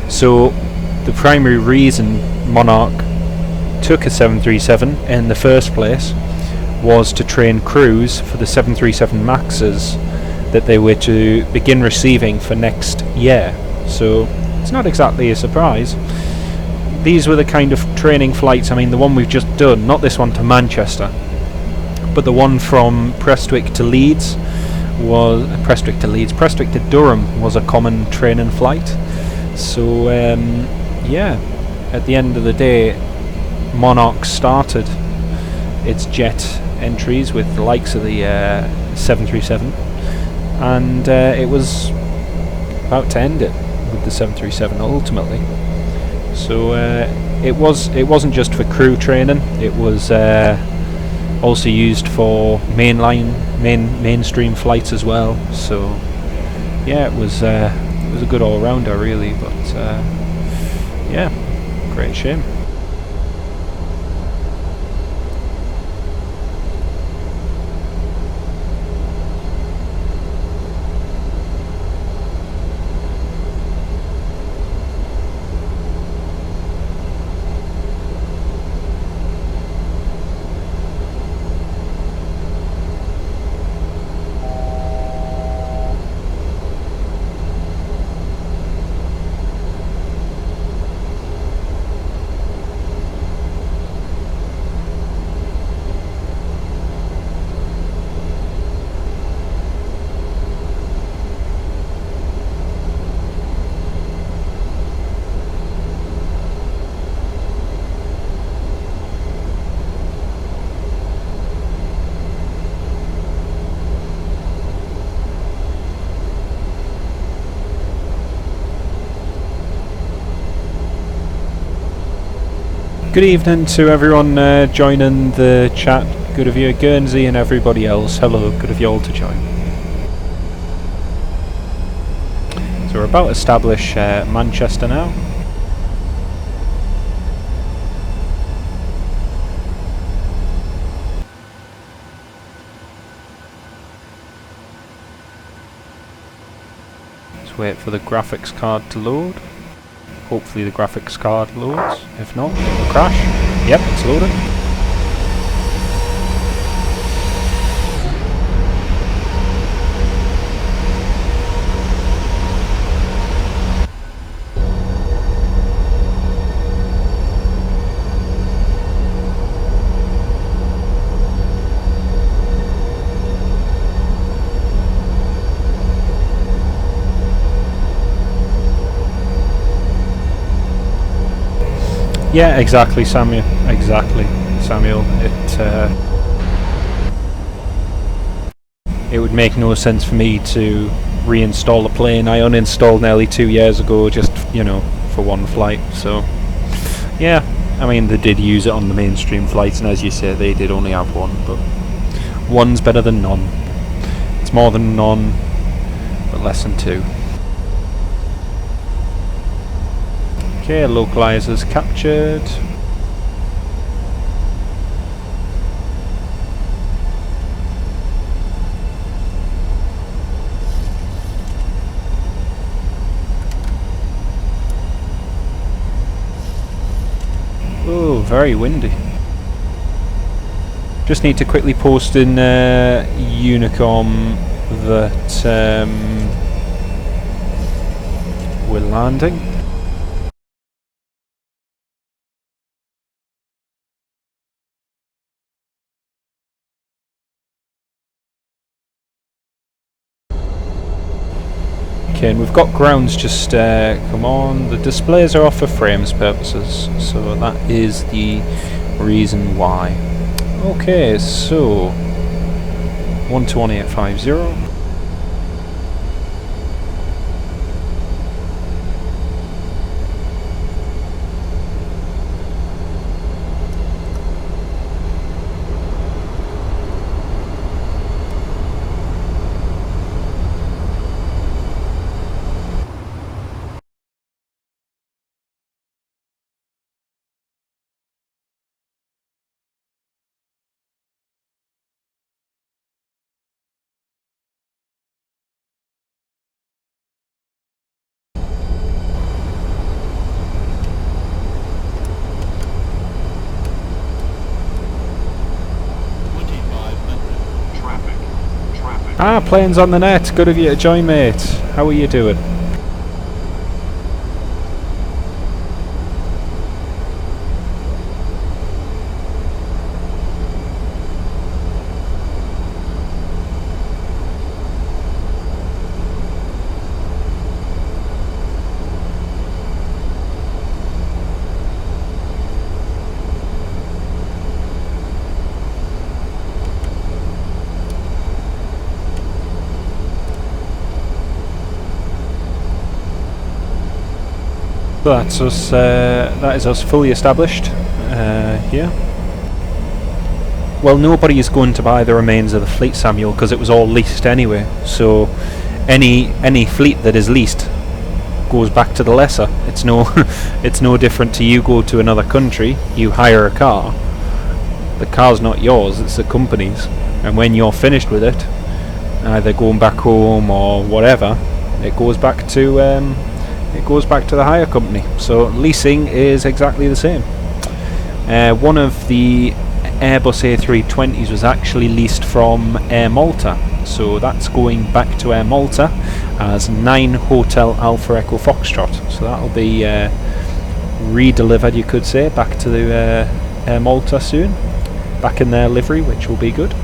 So the primary reason Monarch took a 737 in the first place was to train crews for the 737 Maxes that they were to begin receiving for next year. So it's not exactly a surprise. These were the kind of training flights, I mean the one we've just done, not this one to Manchester, but the one from Prestwick to Leeds was Prestwick to Durham was a common training flight. So yeah, at the end of the day, Monarch started its jet entries with the likes of the 737, and it was about to end it with the 737 ultimately. So it wasn't just for crew training; it was also used for mainstream flights as well. So yeah, it was a good all-rounder really, but yeah, Great shame. Good evening to everyone joining the chat. Good of you, Guernsey, and everybody else. Hello, good of you all to join. So we're about to establish Manchester now. Let's wait for the graphics card to load. Hopefully the graphics card loads. If not, it'll crash. Yep, it's loaded. Yeah, exactly, Samuel. Exactly, Samuel. It would make no sense for me to reinstall the plane. I uninstalled nearly 2 years ago, just, you know, for one flight. So, yeah, I mean, they did use it on the mainstream flights, and as you say, they did only have one, but one's better than none. It's more than none, but less than two. Okay, localizers captured. Oh, very windy. Just need to quickly post in Unicom that we're landing. Okay, and we've got grounds just come on. The displays are off for frames purposes, so that is the reason why. Okay, so 121850. Ah, planes on the net. Good of you to join, mate. How are you doing? That's us. That is us fully established here. Well, nobody is going to buy the remains of the fleet, Samuel, because it was all leased anyway. So, any fleet that is leased goes back to the lessor. It's no it's no different to you go to another country, you hire a car. The car's not yours, it's the company's, and when you're finished with it, either going back home or whatever, it goes back to the hire company. So leasing is exactly the same. One of the Airbus A320s was actually leased from Air Malta, so that's going back to Air Malta as 9 Hotel Alpha Echo Foxtrot. So that'll be re-delivered, you could say, back to the Air Malta soon, back in their livery, which will be good.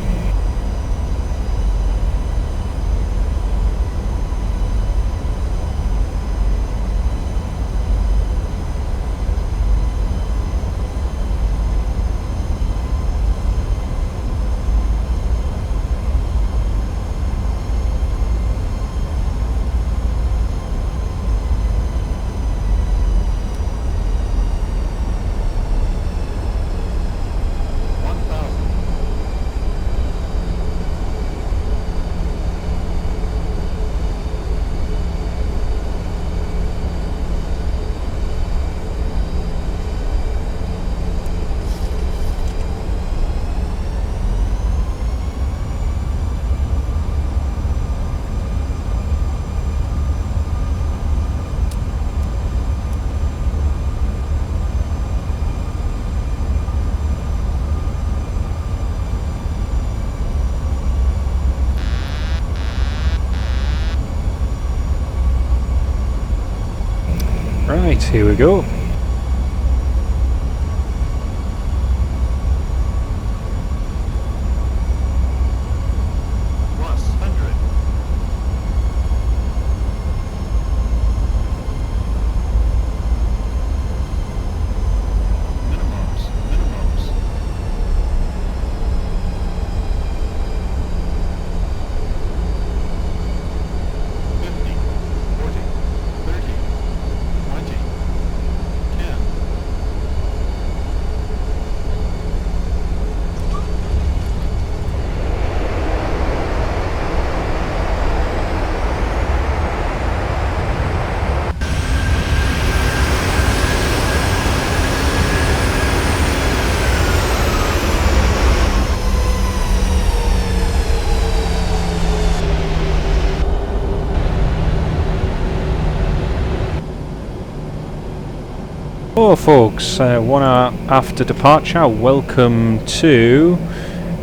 Right, here we go. Hello folks, 1 hour after departure, welcome to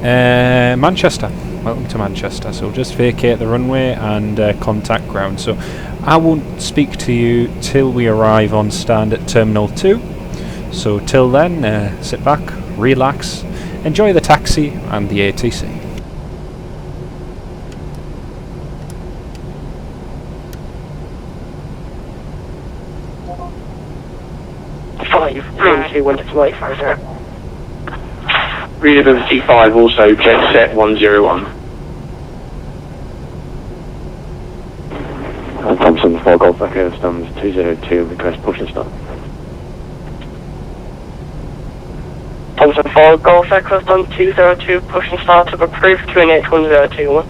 Manchester. Welcome to Manchester. So just vacate the runway and contact ground. So I won't speak to you till we arrive on stand at Terminal 2. So till then, sit back, relax, enjoy the taxi and the ATC. Went to flight further. Readability 5, also jet set 101. Thompson 4 Golf Echo, stands 202, request push and start. Thompson 4 Golf Echo, stand 202, push and start to approved 281.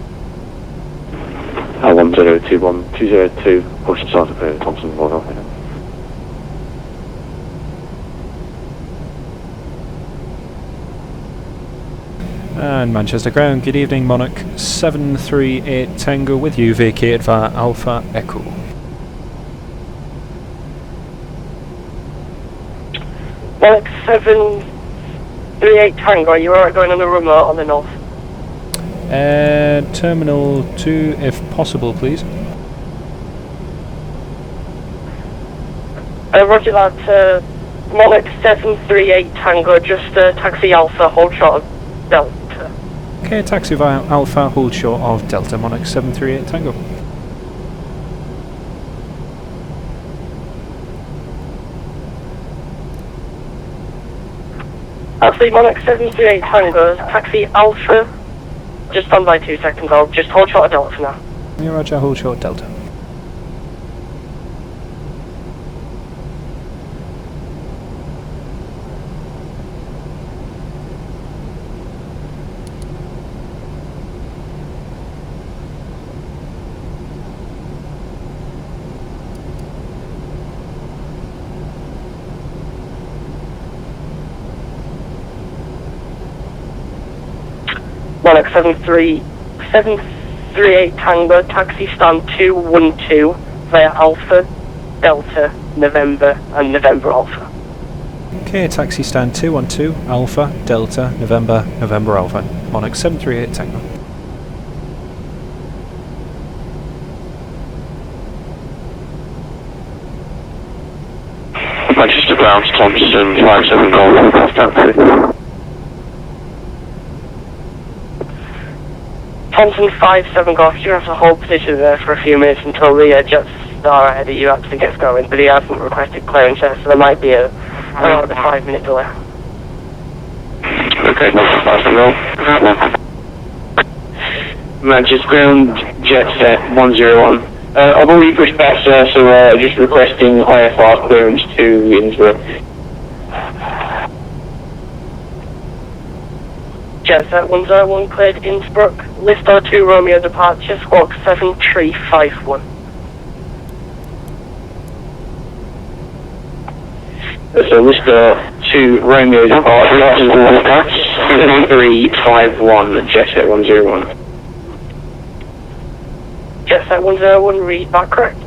1021, 202, push and start approved, Thompson 4 Golf Echo. And Manchester ground, good evening, Monarch 738 Tango with you, vacated via Alpha Echo. Monarch 738 Tango, are you alright going on the remote on the north? Terminal 2, if possible, please. Roger that, Monarch 738 Tango, just taxi Alpha, hold short of Delta. Okay, taxi via Alpha, hold short of Delta, Monarch 738 Tango. Actually, Monarch 738 Tango, taxi Alpha, just stand by 2 seconds, I'll just hold short of Delta now. Yeah, Roger, hold short Delta. Monarch 738 Tango, taxi stand 212 via Alpha, Delta, November and November Alpha. Okay, taxi stand 212, Alpha, Delta, November, November Alpha. Monarch 738 Tango. Manchester ground, Thompson 57 Golf, taxi. Thompson 57 Golf, you have to hold position there for a few minutes until the jets are ahead of you actually gets going, but he hasn't requested clearance yet, so there might be around a 5-minute delay. Okay, Manchester ground, jet set 101. I've already pushed back, sir, so just requesting IFR clearance to Innsbruck. Jet set 101 cleared Innsbruck, list R2 Romeo departure, squawk 7351. So list 2 Romeo departure, 7351, jet set 101. Jet set 101, read back correct.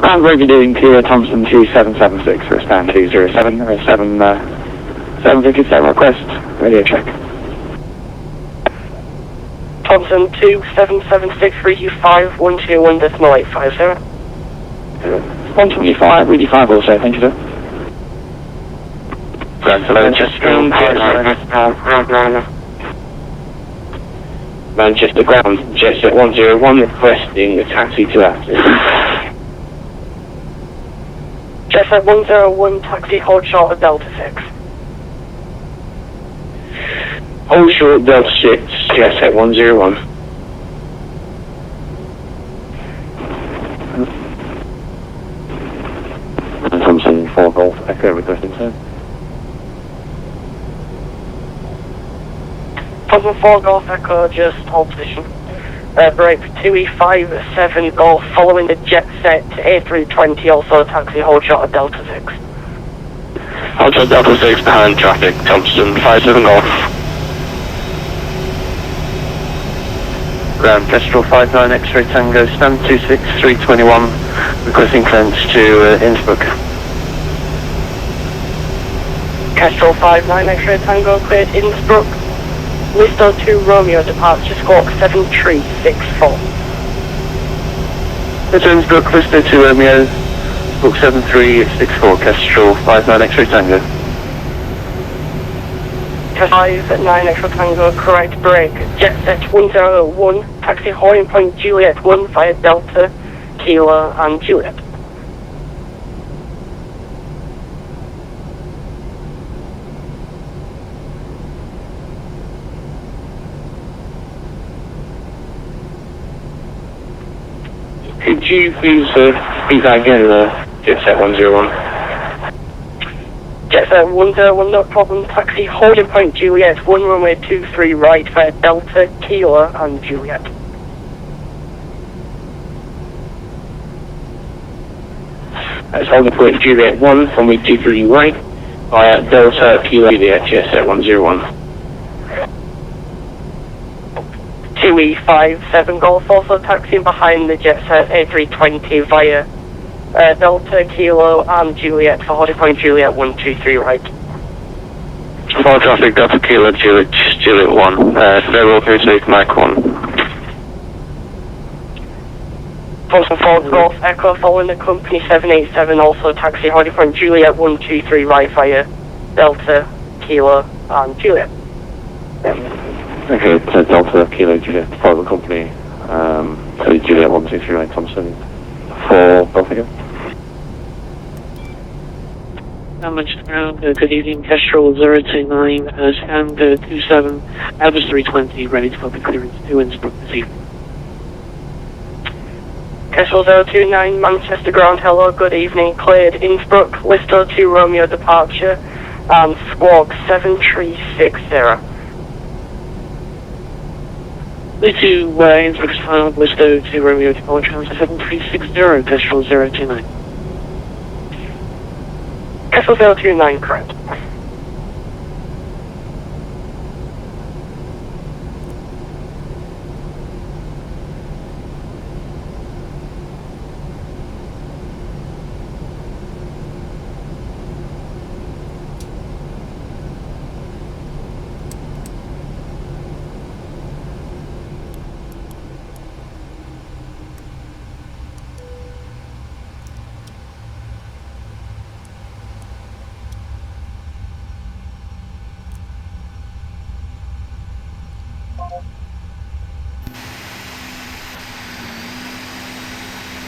And Brigadier Kilo Thompson 2776 for stand 207, 757 request, radio check. Thompson 2776, read you 5121.850. 125, read 5 also, thank you sir. Manchester ground, jet set 101 requesting a taxi to Athens. Jet set 101, taxi hold short of Delta 6. Hold short Delta 6, jet set 101. Thompson 4 Golf, Echo requesting sir. Thompson 4 Golf Echo, just hold position. Break 2E57 Golf, following the jet set A320, also taxi hold short of Delta 6. Hold short Delta 6 behind traffic, Thompson 57 Golf. Ground Kestrel 59 X-ray Tango, stand 26321, requesting clearance to Innsbruck. Kestrel 59 X-ray Tango, cleared Innsbruck. List 2 Romeo departure, squawk 7364. It's Innsbruck, list 2 Romeo, book 7364, Kestrel 59 X-ray Tango. 59 X-ray Tango, correct break. Jet set 101, taxi holding point Juliet 1 via Delta, Kilo and Juliet. Could you please repeat that again, jet set 101? Jet set 101, no problem. Taxi holding point Juliet 1 runway 23 right via Delta, Kilo and Juliet. That's holding point Juliet 1 runway 23 right via Delta, Kilo, Juliet, jet set 101. 2E57 Golf, also taxiing behind the jet set A320 via Delta, Kilo and Juliet for holding point Juliet 123 right. Follow traffic, Delta Kilo, Juliet 1, very well clear to take Mike 1. Thompson 4 Golf Echo, following the company 787, also taxi holding point Juliet 123 right via Delta, Kilo and Juliet. Okay, it's Delta Kilo Juliet, follow the company, so Juliet 123 Thompson 4 Golf again. Manchester ground, good evening, Kestrel 029, stand 27, Airbus 320, ready to copy clearance to Innsbruck this evening. Kestrel 029, Manchester ground, hello, good evening, cleared Innsbruck, list 2 Romeo departure, Squawk 7360. Luton Innsbruck's final Blisto to Romeo to Power Transit 7360, Kestrel 029. Kestrel 029, correct.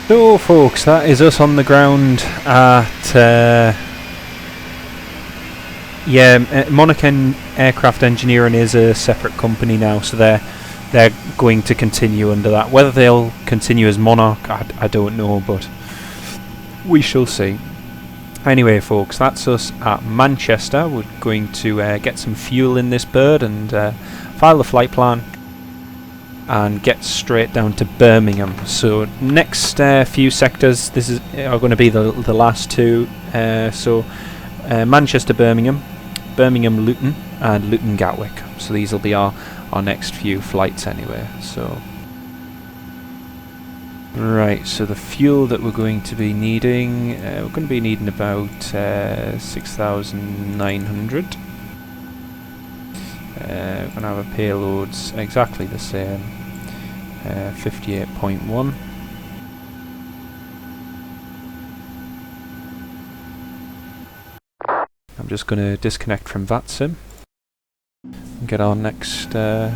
So folks, that is us on the ground at Monarch Aircraft Engineering is a separate company now, so they're going to continue under that. Whether they'll continue as Monarch, I don't know, but we shall see. Anyway folks, that's us at Manchester. We're going to get some fuel in this bird and file the flight plan and get straight down to Birmingham. So next few sectors are going to be the last two. Manchester Birmingham, Birmingham Luton, and Luton Gatwick. So these will be our next few flights anyway. So right, so the fuel that we're going to be needing, we're going to be needing about 6,900. We're going to have a payloads exactly the same, 58.1. I'm just going to disconnect from VATSIM and get our next. Yeah,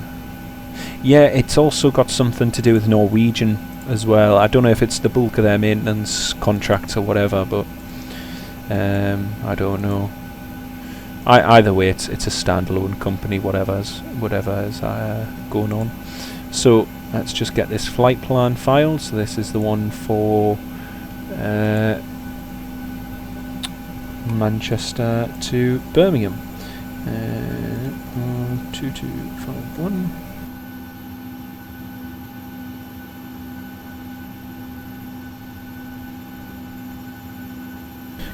it's also got something to do with Norwegian as well. I don't know if it's the bulk of their maintenance contracts or whatever, but I don't know. Either way, it's a standalone company. Whatever is going on. So let's just get this flight plan filed. So this is the one for Manchester to Birmingham. 2251.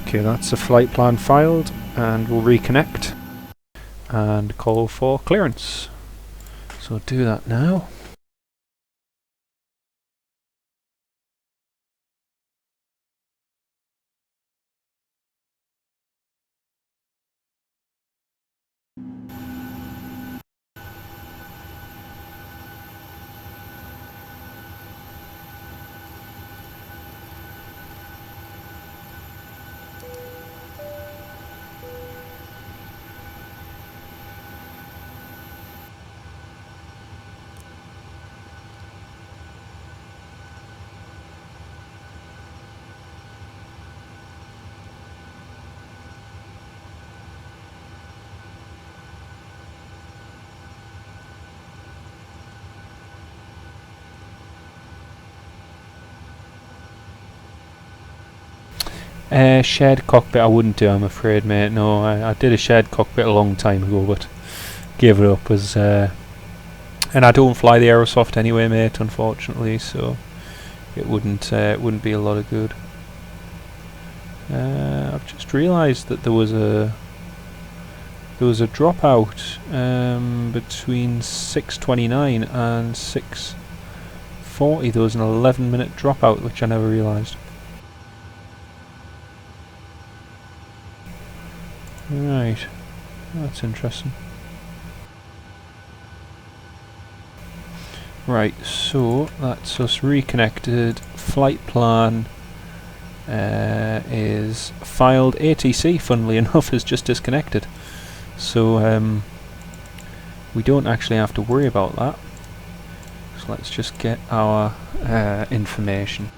Okay, that's the flight plan filed, and we'll reconnect and call for clearance. So do that now. Shared cockpit I wouldn't do, I'm afraid, mate. No, I did a shared cockpit a long time ago, but gave it up as and I don't fly the Aerosoft anyway, mate, unfortunately, so it wouldn't be a lot of good. I've just realised that there was a dropout between 6:29 and 6:40. There was an 11-minute dropout, which I never realised. Right, that's interesting. Right, so that's us reconnected. Flight plan is filed. ATC, funnily enough, is just disconnected. So we don't actually have to worry about that. So let's just get our information.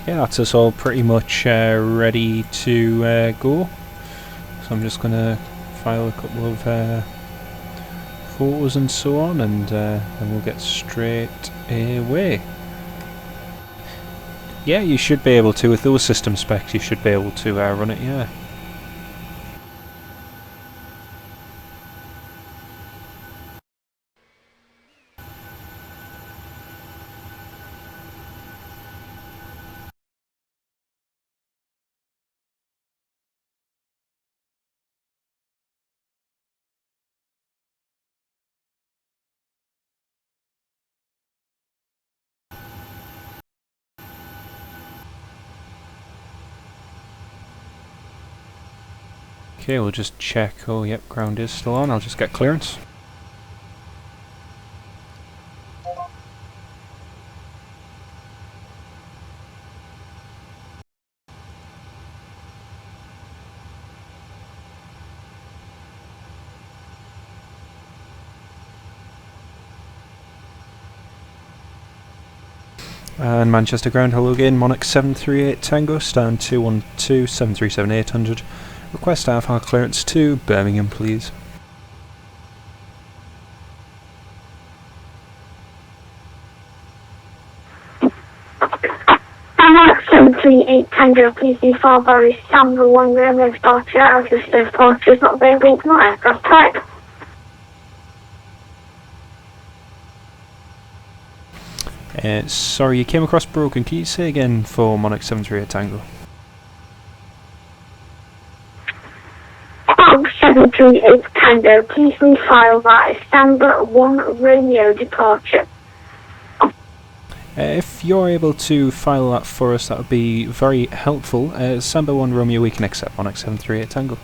Yeah, that's us all pretty much ready to go. So I'm just going to file a couple of photos and so on, and then we'll get straight away. Yeah, you should be able to, with those system specs, you should be able to run it, yeah. Okay, we'll just check. Oh, yep, ground is still on. I'll just get clearance. And Manchester ground, hello again. Monarch 738 Tango, stand 212 737 800. Request AFR clearance to Birmingham, please. Monarch 738 Tango, please be followed by Istanbul 1 runway departure. As this departure is not available to my aircraft type. Sorry, you came across broken. Can you say again for Monarch 738 Tango? Monarch 738 Tango, please refile that Istanbul 1 Romeo departure. If you're able to file that for us, that would be very helpful. Samba 1 Romeo, we can accept Monarch 738 Tango.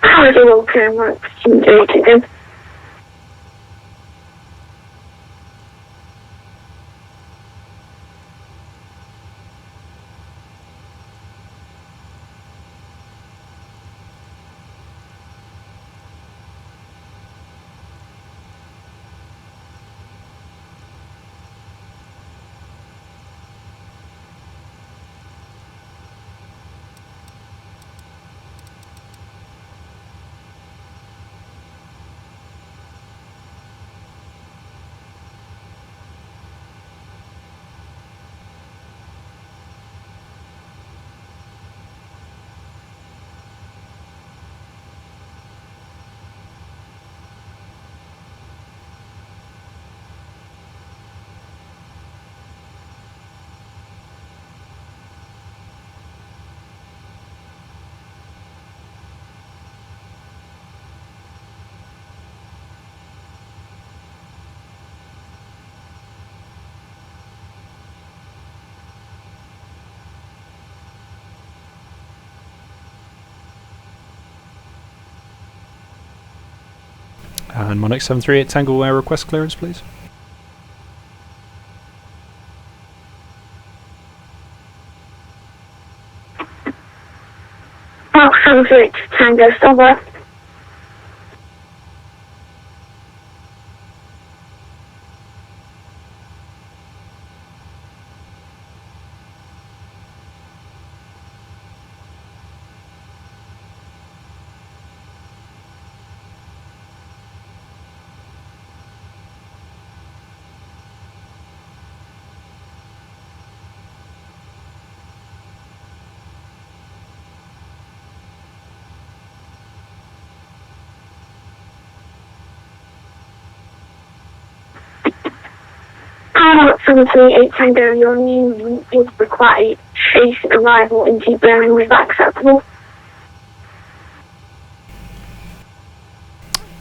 How do you okay, Monarch 738 Tango? And Monarch 738 Tango, request clearance, please. Monarch 738 Tango, somewhere. Monarch 738 Tango, your new route would require chase arrival into Birmingham. Is that acceptable?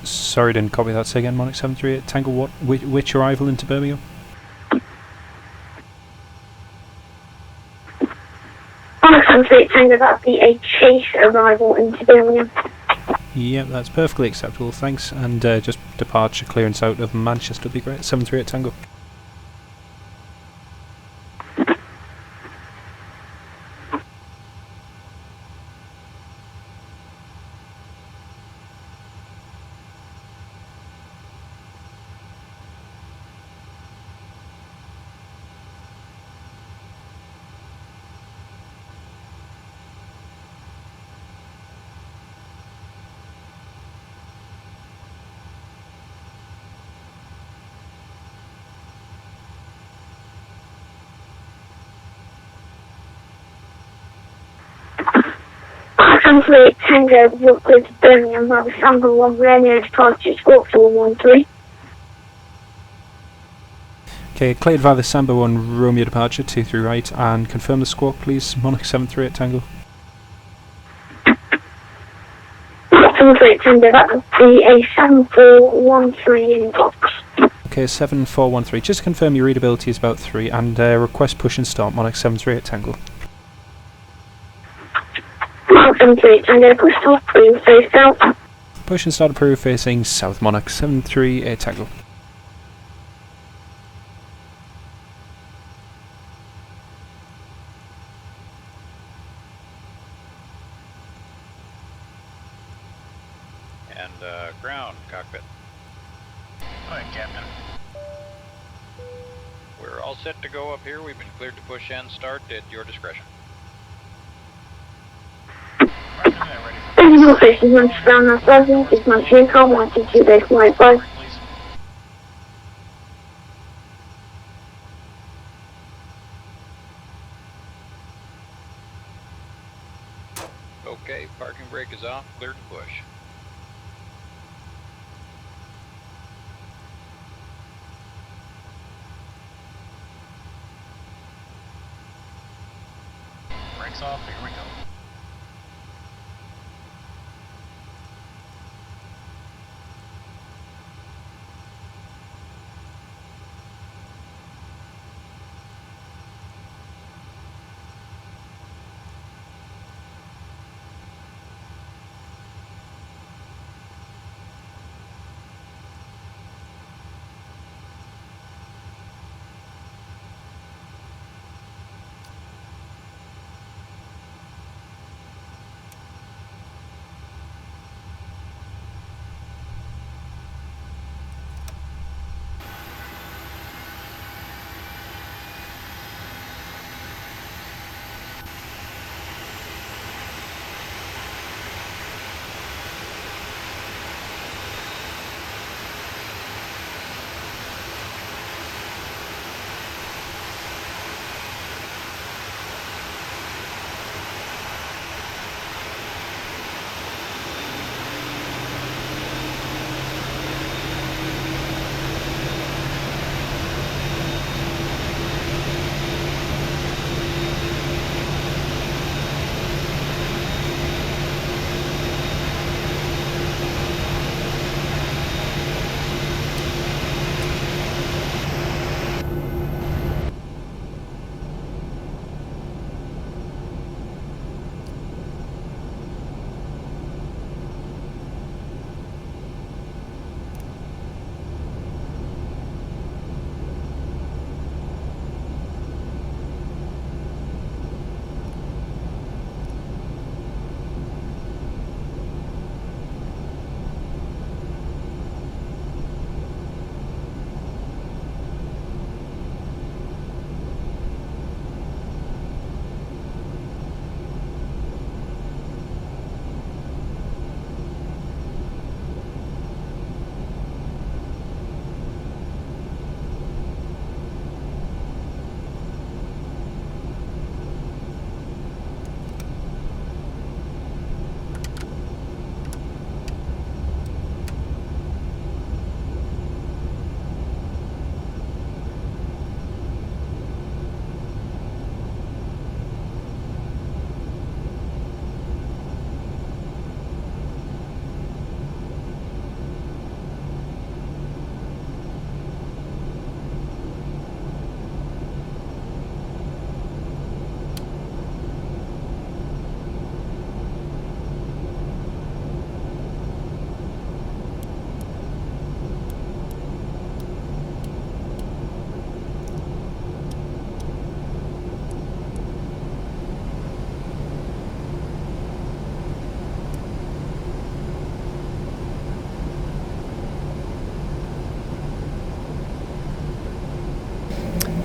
Sorry, didn't copy that. Say again, Monarch 738 Tango, what? Which arrival into Birmingham? Monarch 738 Tango, that would be a chase arrival into Birmingham. Yep, that's perfectly acceptable, thanks. And just departure clearance out of Manchester would be great. 738 Tango. Translate Tango Brooklyn to Birmingham by the Samba 1 radio departure squawk to 113. Okay, cleared via the Samba 1 Romeo departure, 23 right, and confirm the squawk please, Monarch 738 Tango. 738 Tango, that would be a 7413 in box. Okay, 7413, just to confirm your readability is about 3, and request push and start, Monarch 738 Tango. 738 Tango, push start approved, face south. Push and start approved, facing south, Monarch 738 Tango. And ground, cockpit. Hi, Captain. We're all set to go up here. We've been cleared to push and start at your discretion. Original facing once ground on 7, 6 months vehicle, 122 days flight 5. Okay, parking brake is off, cleared to push. Brakes off, here we go.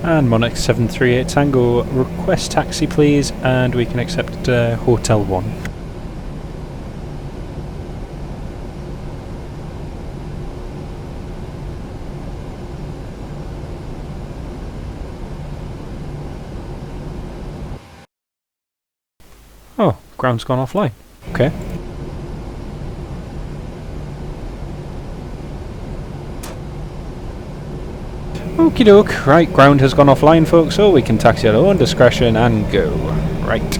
And Monarch 738 Tango, request taxi please, and we can accept Hotel 1. Oh, ground's gone offline. Okay. Okie doke. Right, ground has gone offline, folks, so we can taxi at our own discretion and go. Right.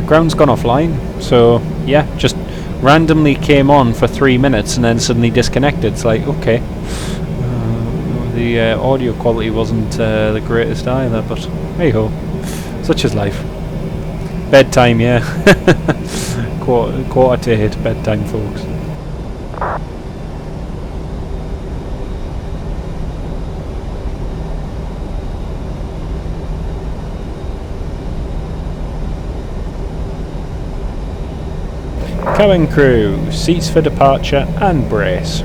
Ground's gone offline, so yeah, just randomly came on for 3 minutes and then suddenly disconnected. It's like, okay. The audio quality wasn't the greatest either, but hey ho, such is life. Bedtime, yeah. quarter to 8 bedtime, folks. Cabin crew, seats for departure and brace.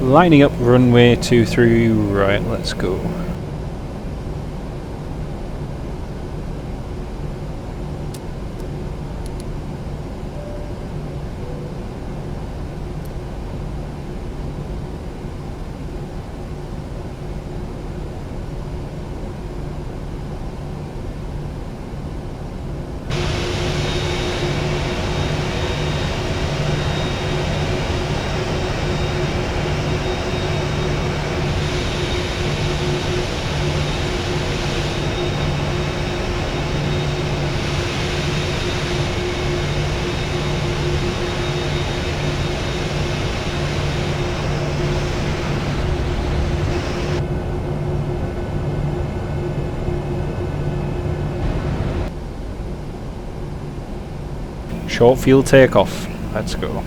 Lining up runway 23 right, let's go. Short field takeoff. Let's go.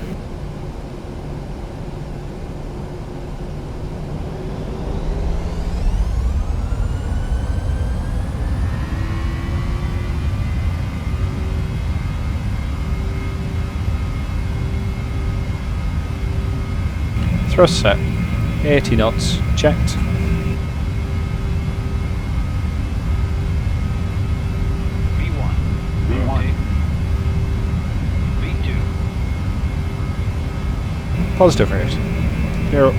Thrust set. 80 knots. Checked. Positive rate. Zero.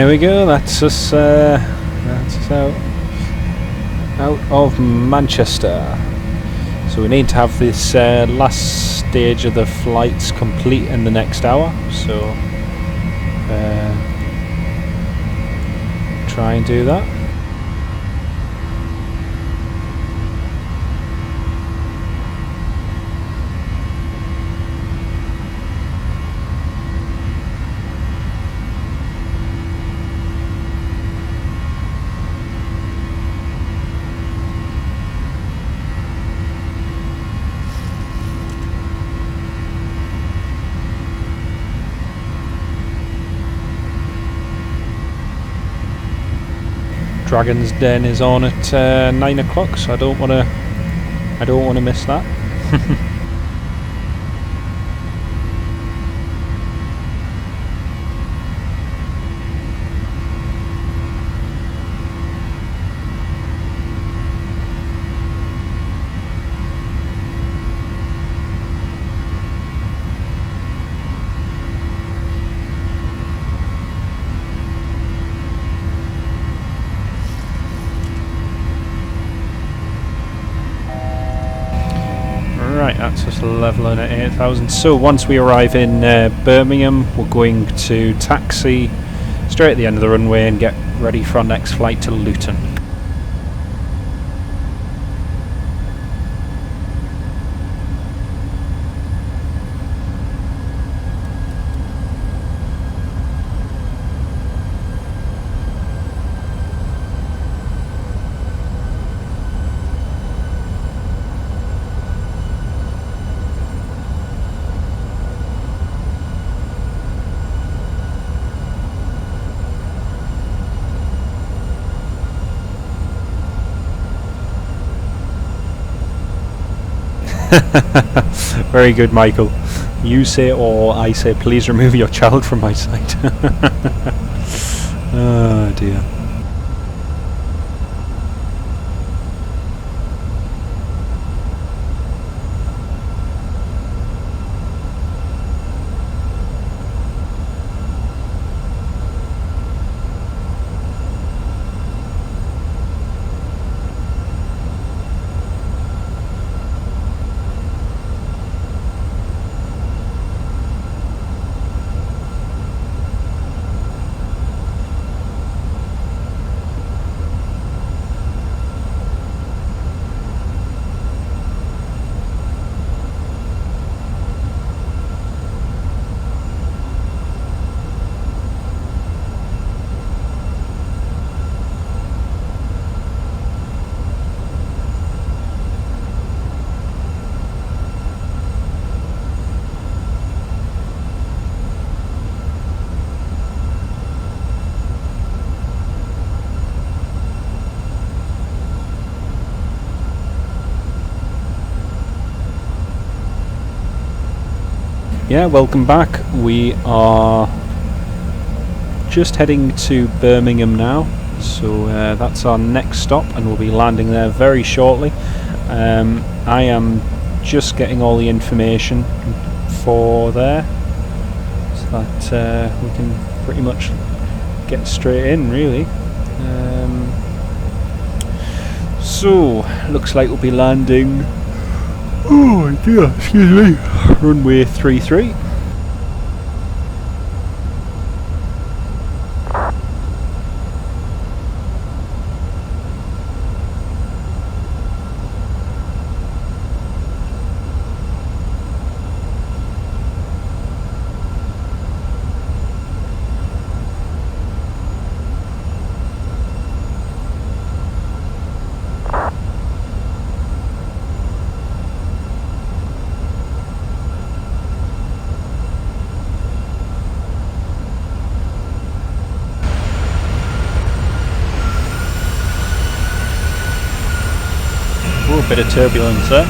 There we go. That's us out of Manchester. So we need to have this last stage of the flights complete in the next hour. So try and do that. Dragon's Den is on at 9 o'clock, so I don't want to miss that. Right, that's just leveling at 8,000. So once we arrive in Birmingham, we're going to taxi straight at the end of the runway and get ready for our next flight to Luton. Very good, Michael. You say, or I say, please remove your child from my sight. Oh dear. Yeah, welcome back. We are just heading to Birmingham now, so that's our next stop, and we'll be landing there very shortly. I am just getting all the information for there, so that we can pretty much get straight in, really. So, looks like we'll be landing. Oh dear, excuse me. Runway 33. A bit of turbulence there.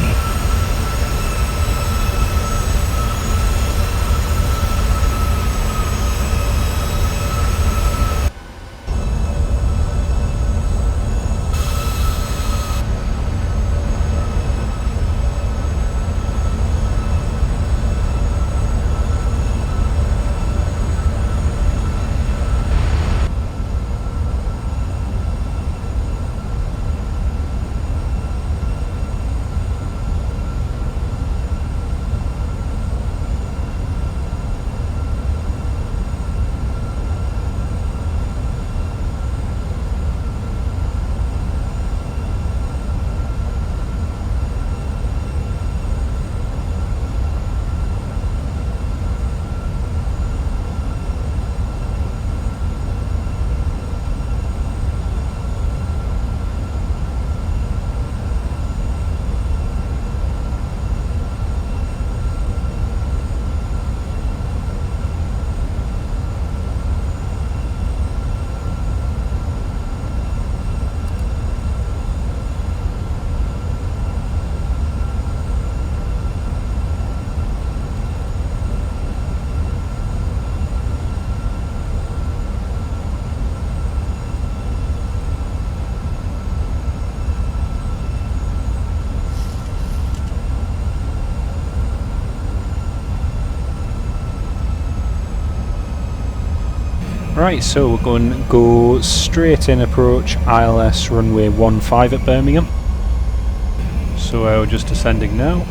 Right, so we're going to go straight in approach ILS runway 15 at Birmingham. So we're just descending now.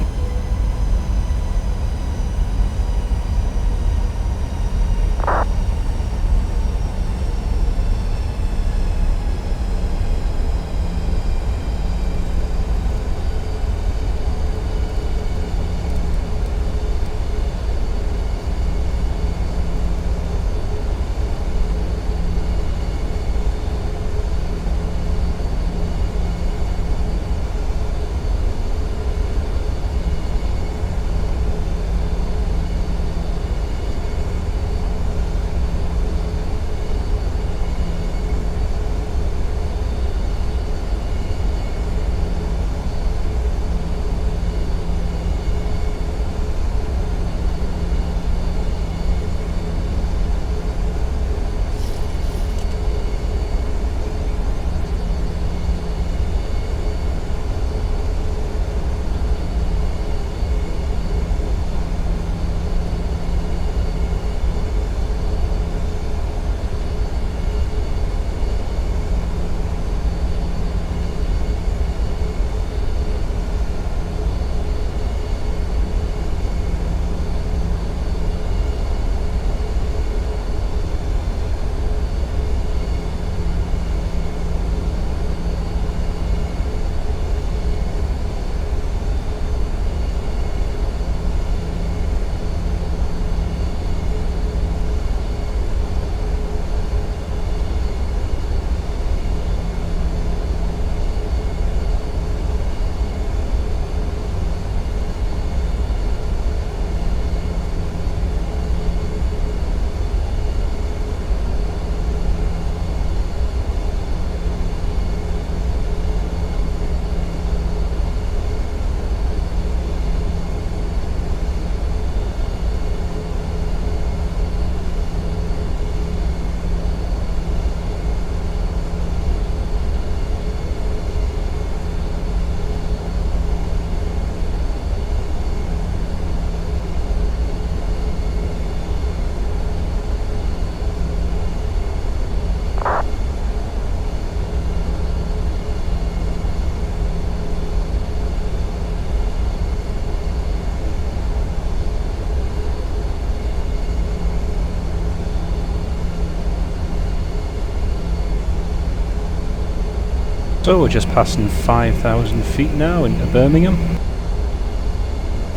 So we're just passing 5,000 feet now into Birmingham,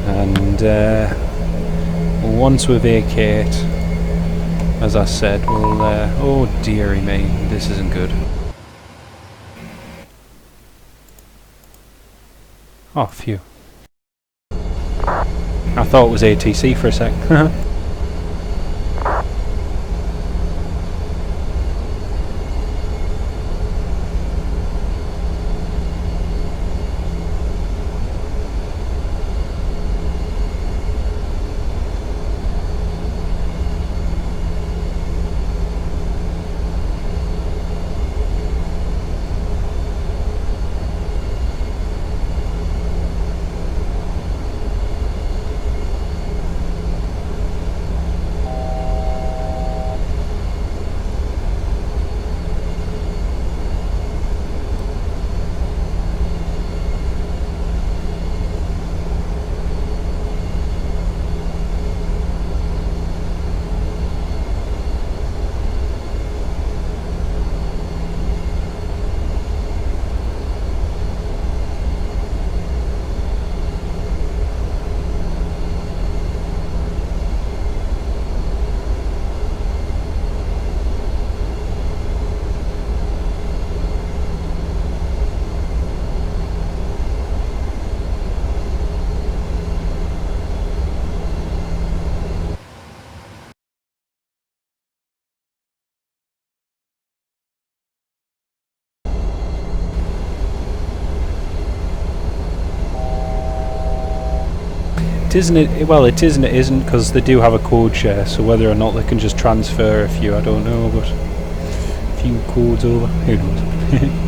and once we vacate, as I said, we'll oh dearie me, this isn't good. Oh phew, I thought it was ATC for a sec. It isn't it? Well, it is and it isn't, because they do have a code share. So whether or not they can just transfer a few, I don't know. But a few codes over, who knows?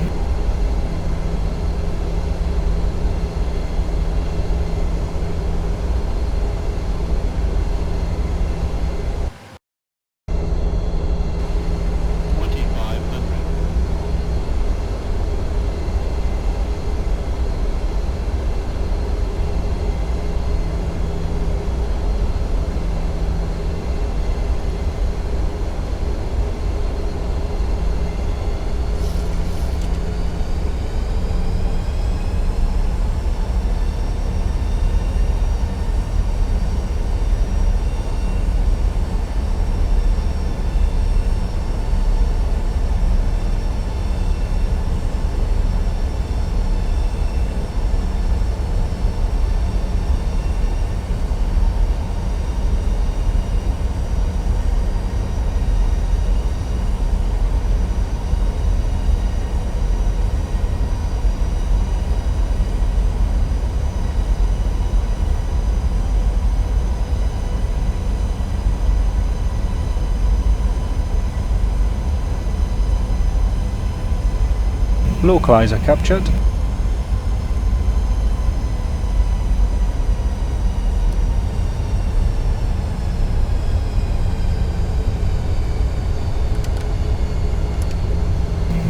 localizer captured.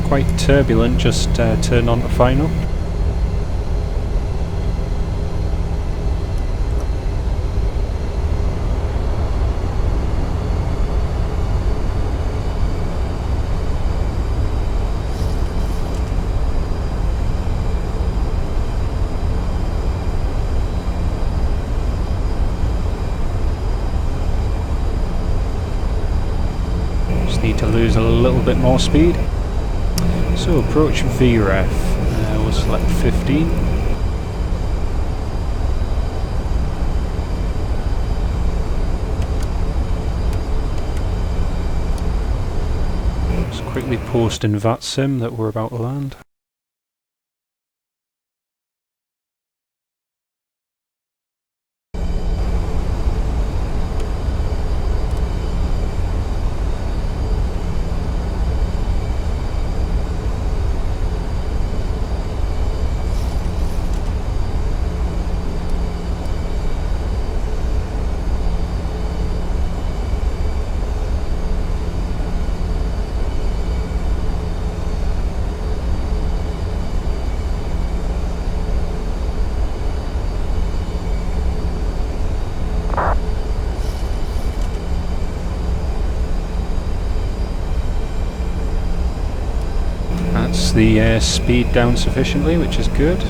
Quite turbulent, just turn on to final. Just need to lose a little bit more speed. So approach VREF, we'll select 15. Just quickly post in VATSIM that we're about to land. That's the speed down sufficiently, which is good.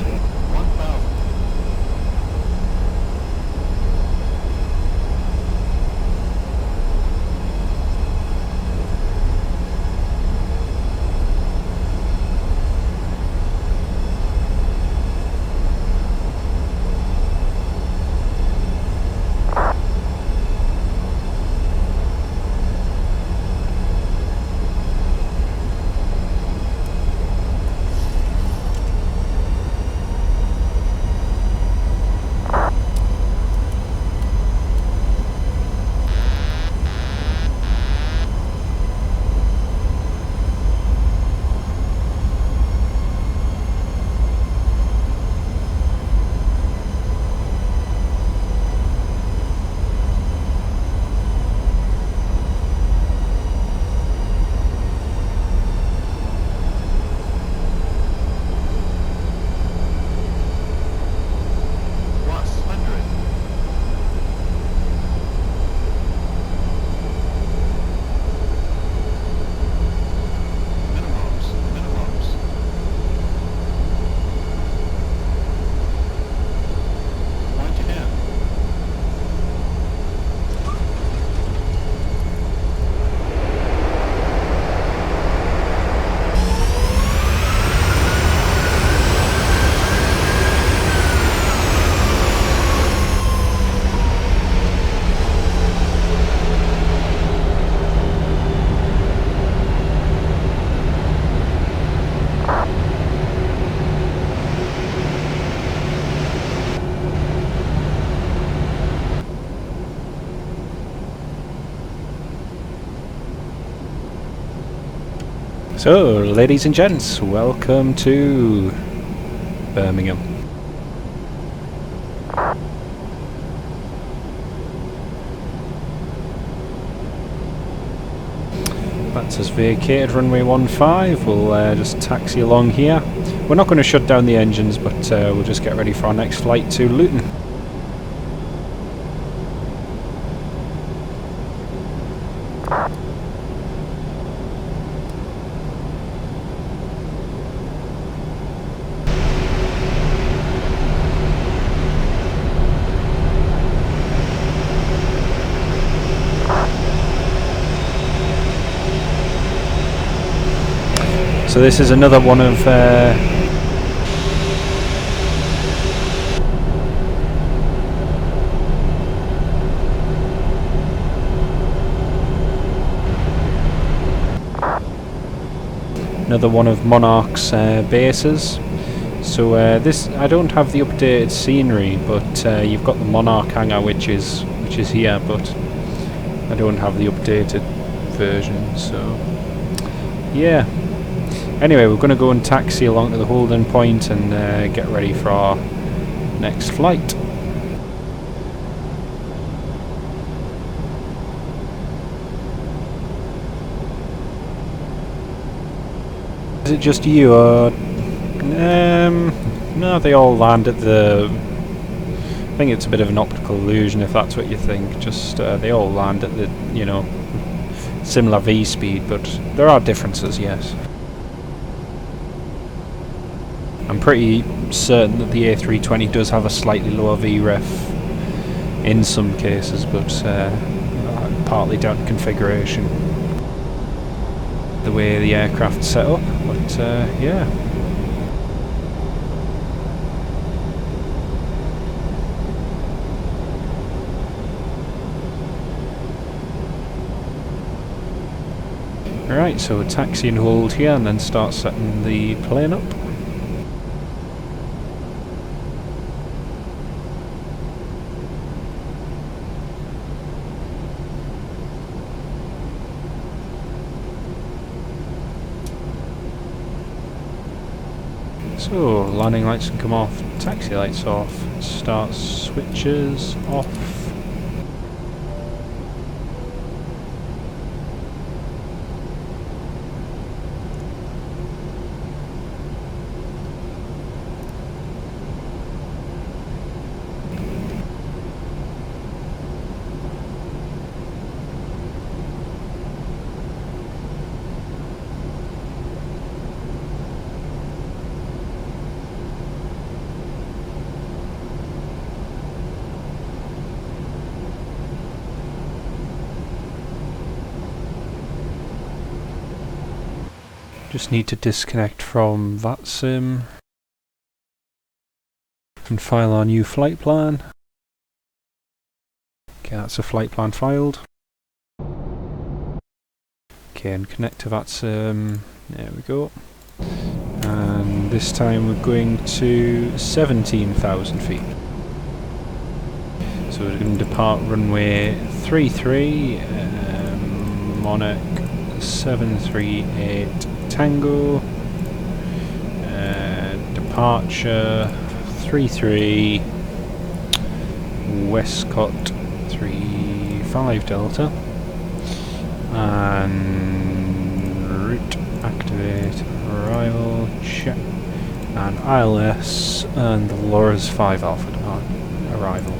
So, ladies and gents, welcome to Birmingham. That's us vacated runway 15. We'll just taxi along here. We're not going to shut down the engines, but we'll just get ready for our next flight to Luton. So this is another one of Monarch's bases. So this, I don't have the updated scenery, but you've got the Monarch hangar, which is here, but I don't have the updated version. So yeah. Anyway, we're going to go and taxi along to the holding point and get ready for our next flight. Is it just you, or... no, they all land at the... I think it's a bit of an optical illusion if that's what you think. Just, they all land at the, you know, similar V speed, but there are differences, yes. I'm pretty certain that the A320 does have a slightly lower VREF in some cases, but partly down to configuration, the way the aircraft's set up, but yeah. Right, so taxi and hold here and then start setting the plane up. So, landing lights can come off, taxi lights off, start switches off. Just need to disconnect from VATSIM and file our new flight plan. Okay, that's a flight plan filed. Okay, and connect to VATSIM. There we go. And this time we're going to 17,000 feet. So we're going to depart runway 33, Monarch 738 Tango, departure 33 Westcott 35 Delta, and route activate, arrival check, and ILS and the Laura's 5 Alpha arrival.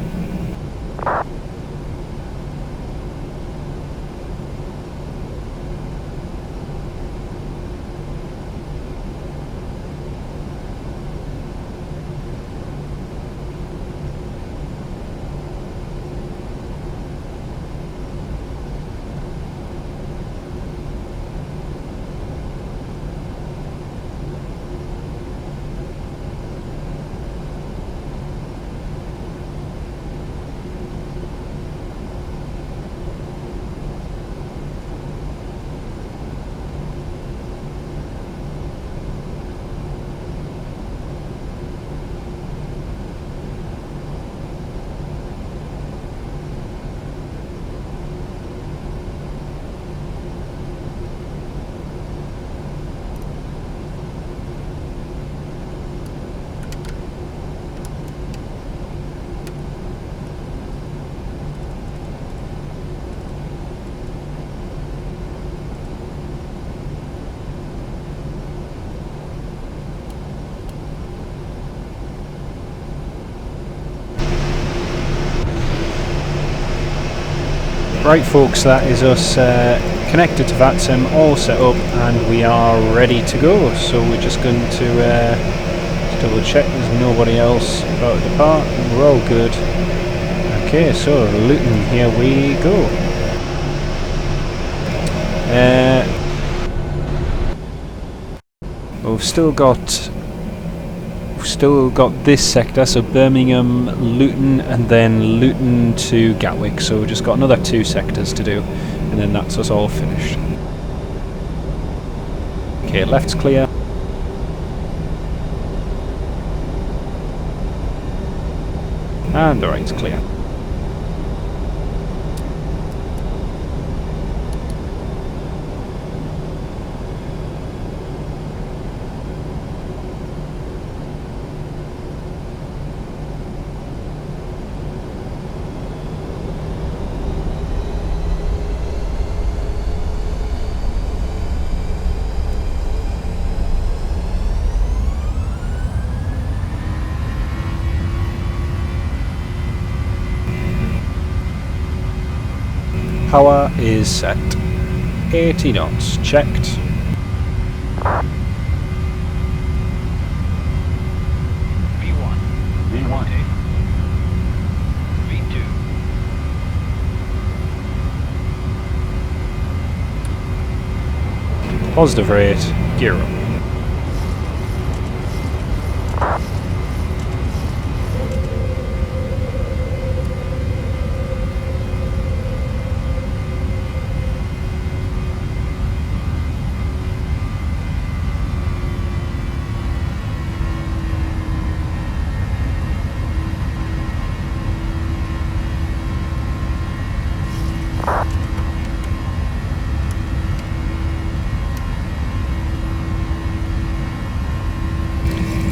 Right folks, that is us connected to VATSIM, all set up, and we are ready to go. So we're just going to double check there's nobody else about to depart, and we're all good. Okay, so Luton, here we go. We've still got this sector, so Birmingham, Luton, and then Luton to Gatwick, so we've just got another 2 sectors to do, and then that's us all finished. Okay, left's clear. And the right's clear. Power is set. 80 knots, checked. V1. V1. V2. Positive rate, gear up.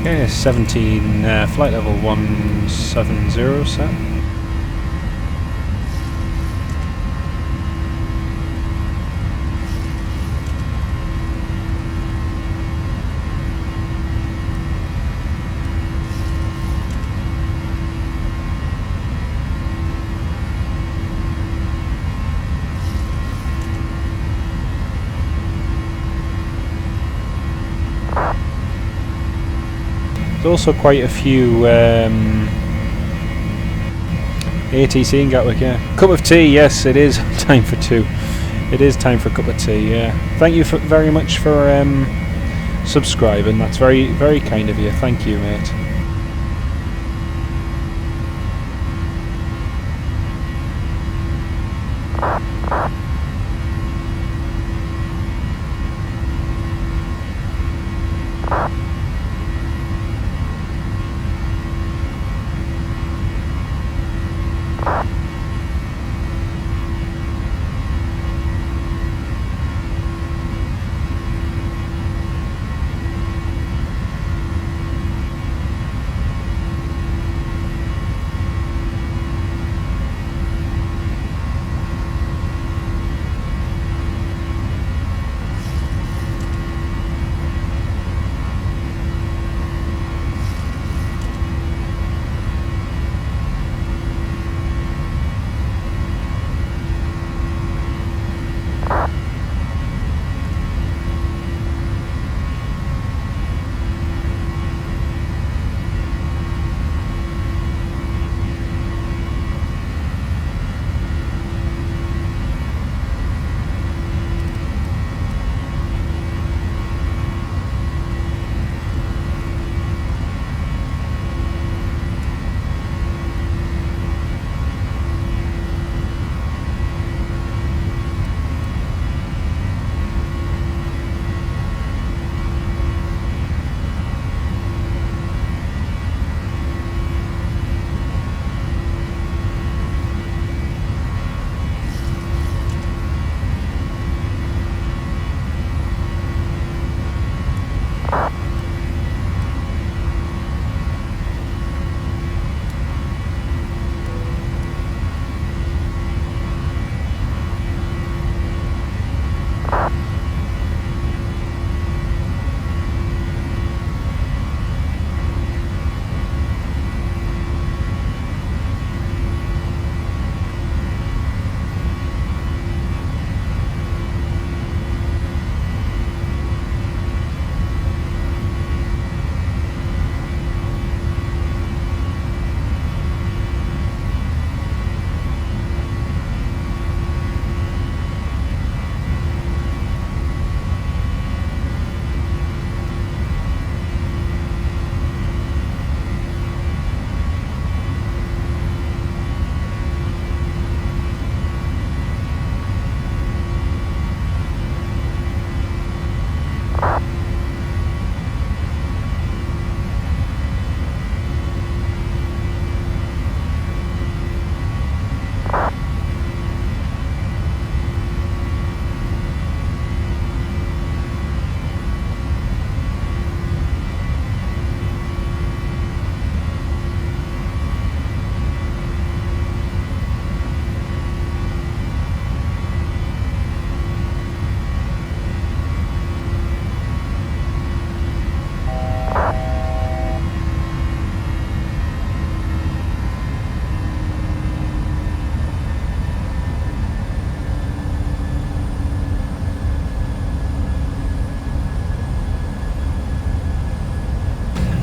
Okay, 17, flight level 170 set. There's also quite a few ATC in Gatwick, yeah. Cup of tea, yes, it is time for two. It is time for a cup of tea, yeah. Thank you very much for subscribing. That's very, very kind of you. Thank you, mate.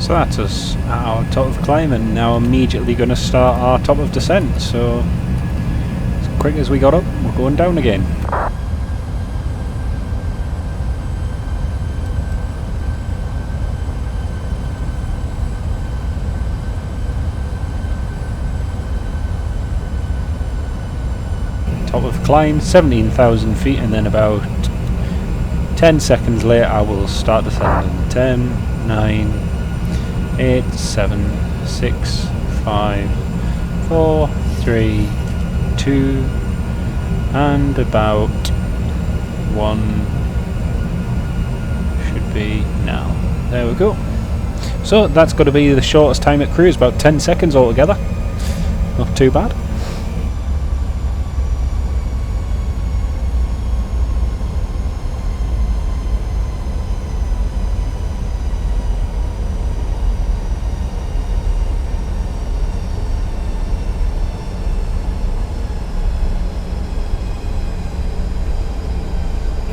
So that's us at our top of climb, and now immediately going to start our top of descent. So as quick as we got up, we're going down again. Top of climb, 17,000 feet, and then about 10 seconds later I will start descending. 10, 9, 8, 7, 6, 5, 4, 3, 2, and about 1 should be now. There we go. So that's got to be the shortest time at cruise, about 10 seconds altogether. Not too bad.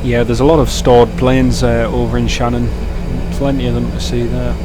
Yeah, there's a lot of stored planes over in Shannon. Plenty of them to see there.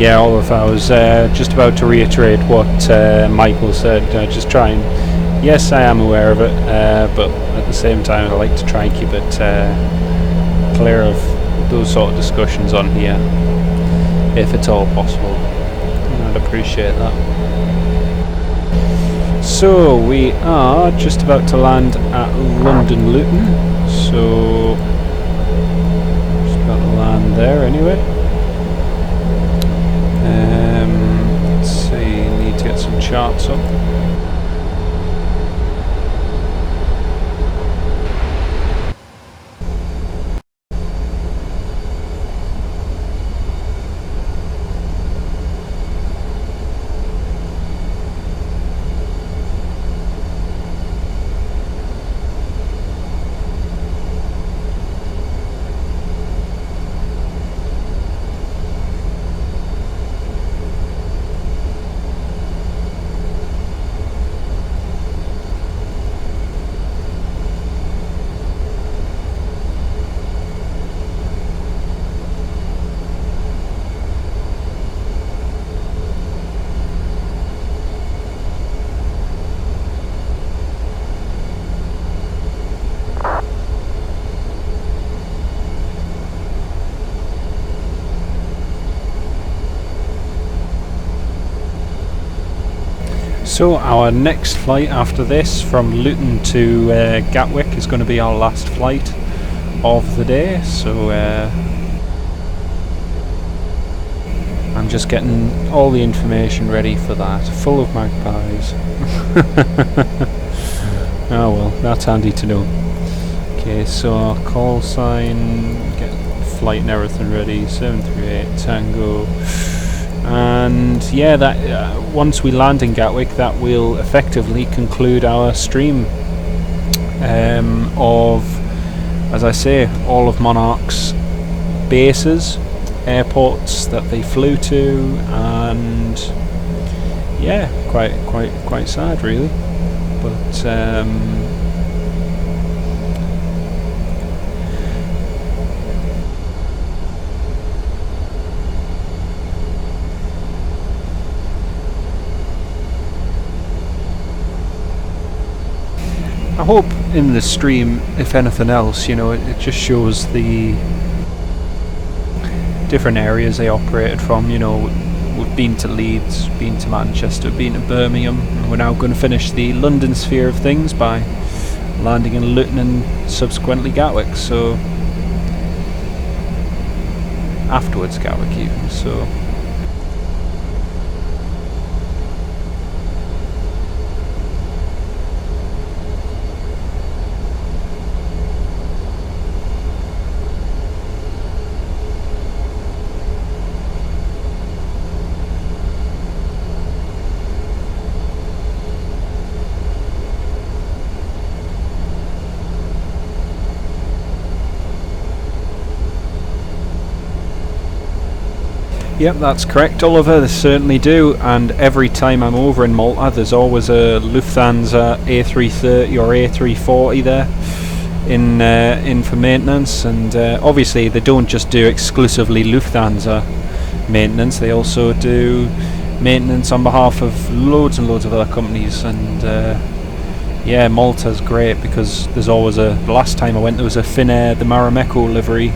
Yeah, Oliver, I was just about to reiterate what Michael said. Just try and, yes, I am aware of it, but at the same time I like to try and keep it clear of those sort of discussions on here, if it's all possible. I'd appreciate that. So we are just about to land at London Luton, so just about to land there anyway. Let's see, need to get some charts up. So our next flight after this from Luton to Gatwick is going to be our last flight of the day, so I'm just getting all the information ready for that, full of magpies. Oh well, that's handy to know. Okay, so our call sign, get flight and everything ready, 738 Tango. And yeah, that once we land in Gatwick, that will effectively conclude our stream of, as I say, all of Monarch's bases, airports that they flew to, and yeah, quite sad really, but I hope in the stream, if anything else, you know, it just shows the different areas they operated from. You know, we've been to Leeds, been to Manchester, been to Birmingham, and we're now going to finish the London sphere of things by landing in Luton and subsequently Gatwick, so afterwards Gatwick even, so yep, that's correct, Oliver, they certainly do, and every time I'm over in Malta there's always a Lufthansa A330 or A340 there in for maintenance, and obviously they don't just do exclusively Lufthansa maintenance, they also do maintenance on behalf of loads and loads of other companies, and yeah, Malta's great because there's always the last time I went there was a Finnair, the Marimekko livery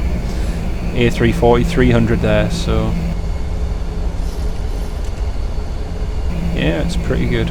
A340-300 there, so yeah, it's pretty good.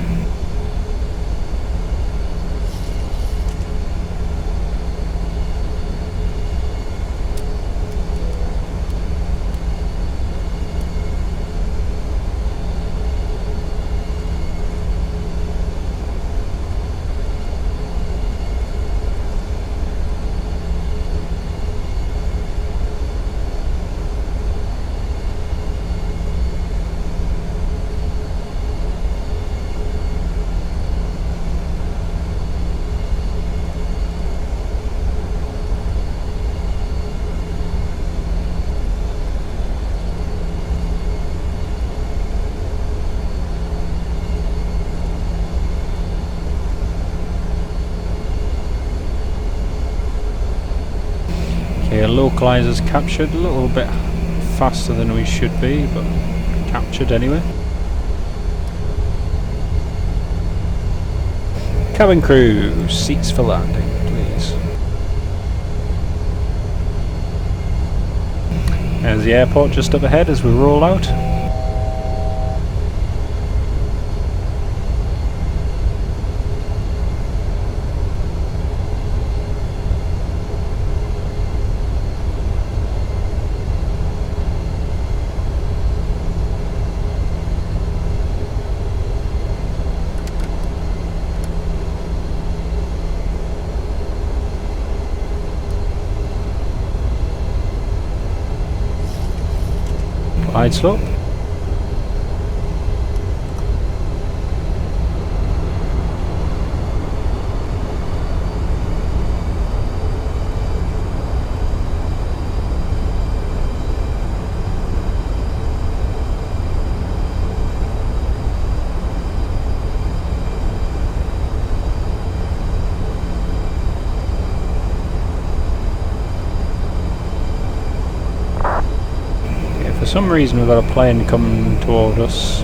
Okay, localizer's captured a little bit faster than we should be, but captured anyway. Cabin crew, seats for landing, please. There's the airport just up ahead as we roll out. Wide slope. For some reason we've got a plane coming toward us.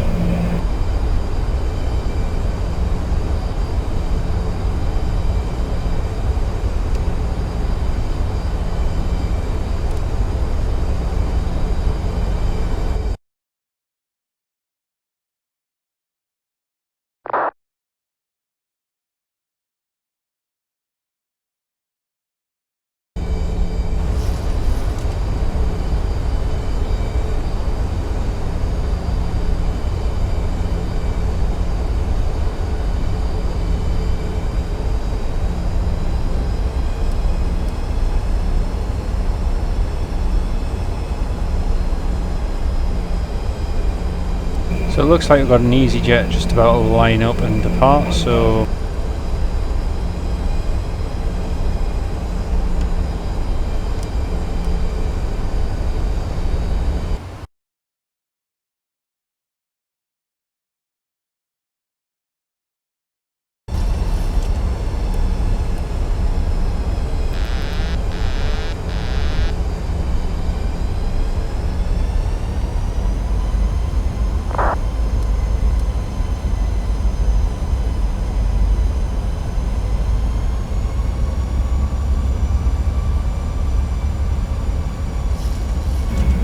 So it looks like we've got an EasyJet just about to line up and depart, so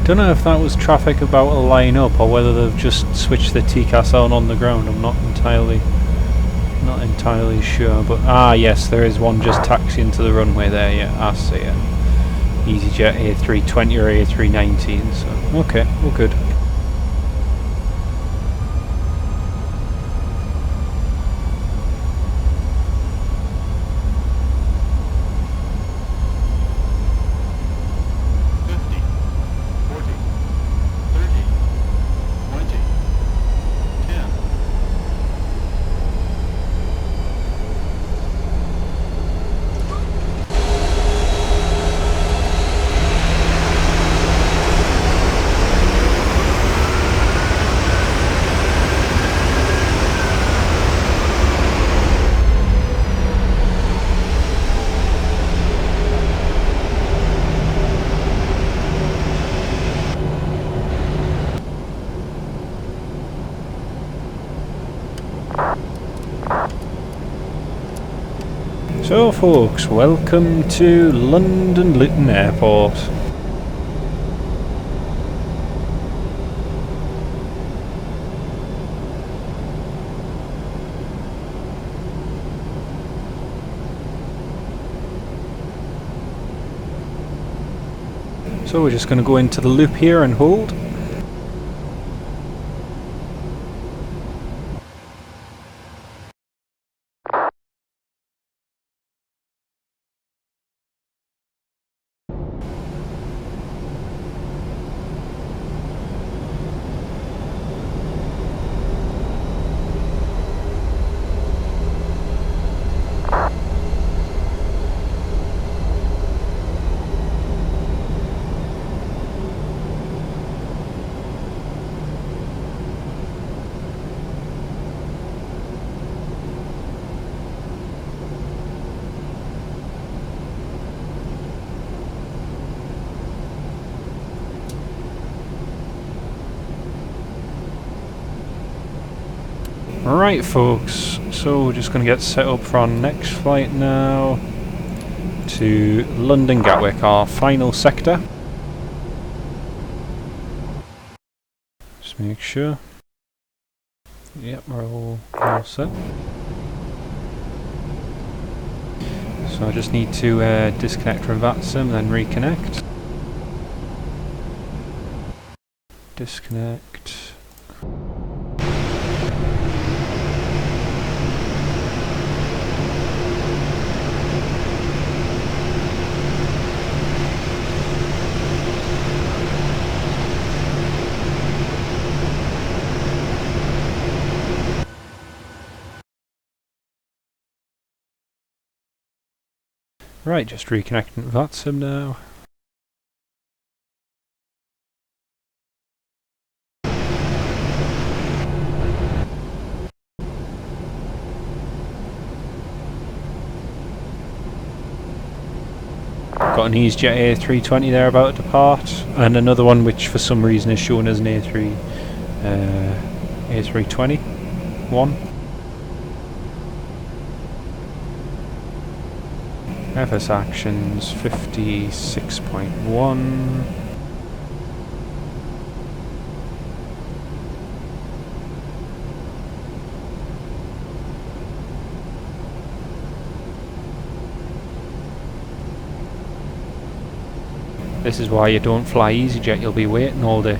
don't know if that was traffic about to line up or whether they've just switched the TCAS on the ground. I'm not entirely sure, but yes, there is one just taxiing to the runway there. Yeah, I see it. EasyJet A320 or A319. So okay, all good. So folks, welcome to London Luton Airport. So we're just going to go into the loop here and hold. Right folks, so we're just going to get set up for our next flight now to London Gatwick, our final sector. Just make sure. Yep, we're all set. So I just need to disconnect from VATSIM, then reconnect. Disconnect. Right, just reconnecting VATSIM now. Got an EasyJet A320 there about to depart, and another one which for some reason is shown as an A321. FS actions 56.1. This is why you don't fly EasyJet, you'll be waiting all day.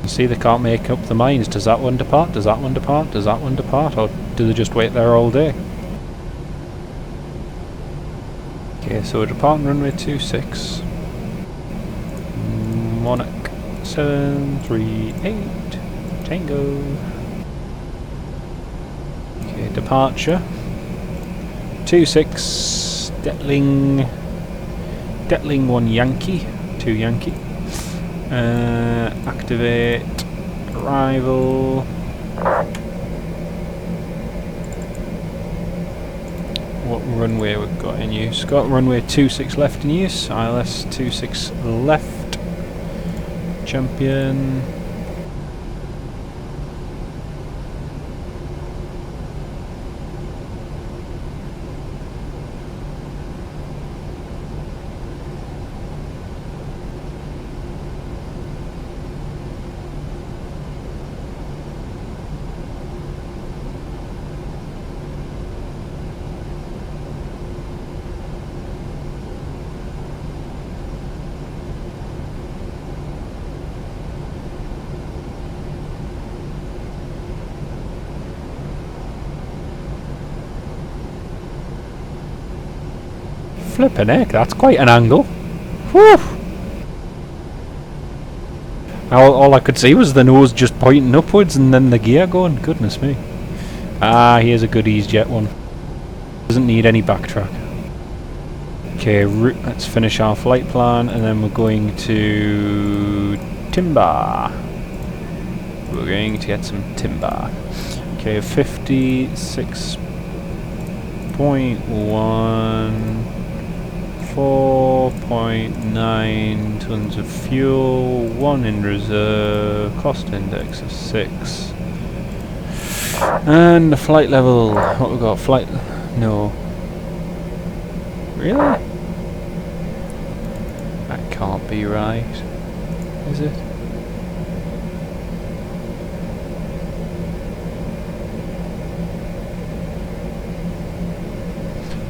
You see, they can't make up the minds. Does that one depart? Does that one depart? Does that one depart? Or do they just wait there all day? Okay, so we're departing runway 26. Monarch 738 Tango. Okay, departure 26 Detling 1 Yankee, 2 Yankee. Activate arrival. What runway we've got in use? Got runway 26 left in use. ILS 26 left. Champion. Flippin' heck, that's quite an angle. Whew! All I could see was the nose just pointing upwards and then the gear going. Goodness me. Ah, here's a good EasyJet one. Doesn't need any backtrack. Okay, let's finish our flight plan and then we're going to timber. We're going to get some timber. Okay, 56.1. 4.9 tons of fuel, 1 in reserve, cost index of 6. And the flight level, what we got? Flight, no. Really? That can't be right, is it?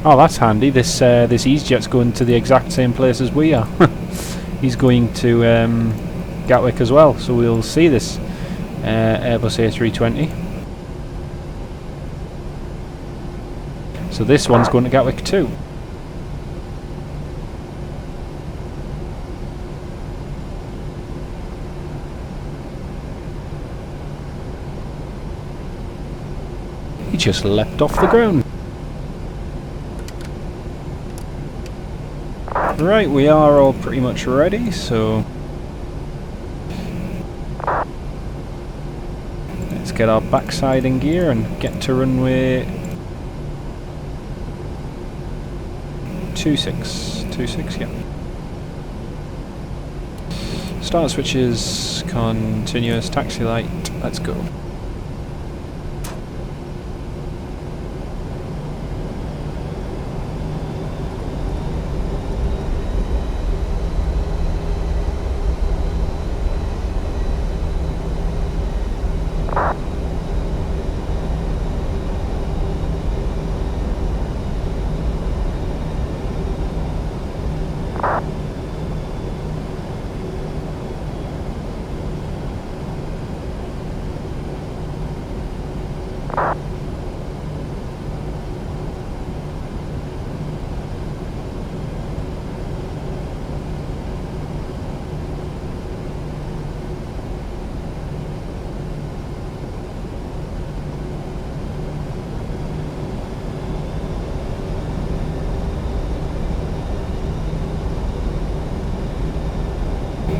Oh, that's handy. This EasyJet's going to the exact same place as we are. He's going to Gatwick as well, so we'll see this Airbus A320. So this one's going to Gatwick too. He just leapt off the ground. Right, we are all pretty much ready, so let's get our backside in gear and get to runway 26, yeah. Start switches, continuous, taxi light, let's go.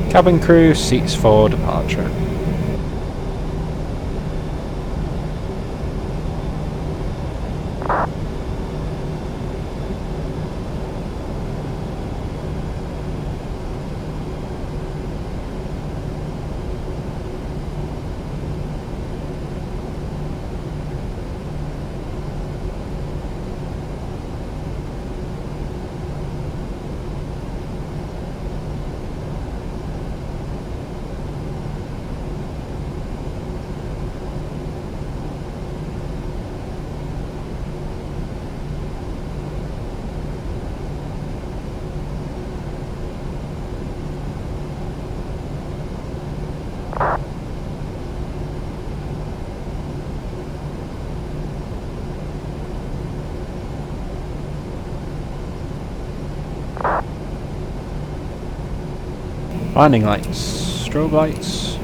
Cabin crew, seats for departure. Landing lights, strobe lights.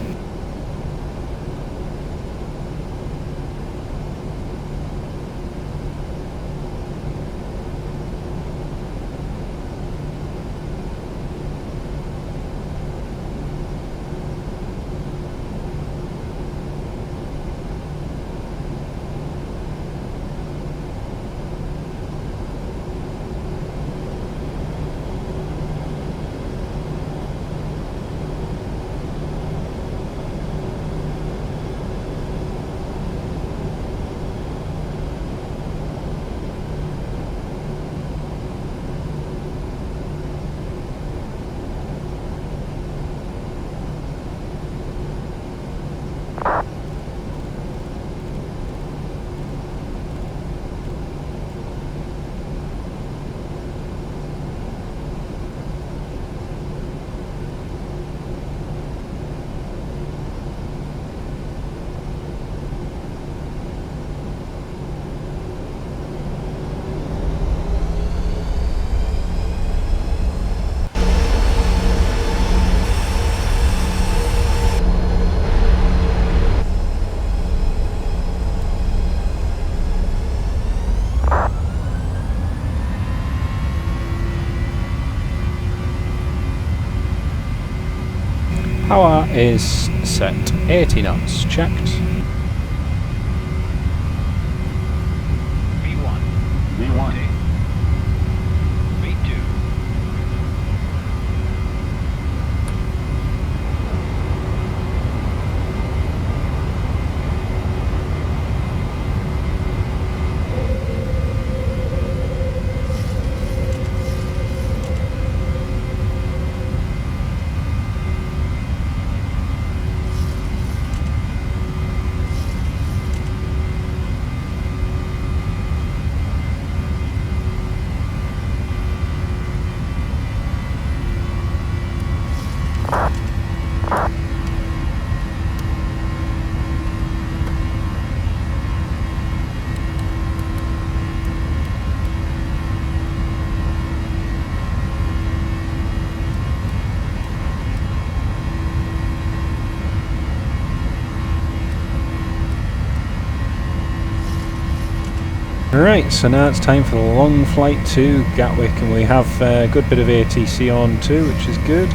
Power is set, 80 knots, checked. V1. V1. V2. Right, so now it's time for the long flight to Gatwick, and we have a good bit of ATC on too, which is good.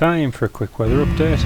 time for a quick weather update.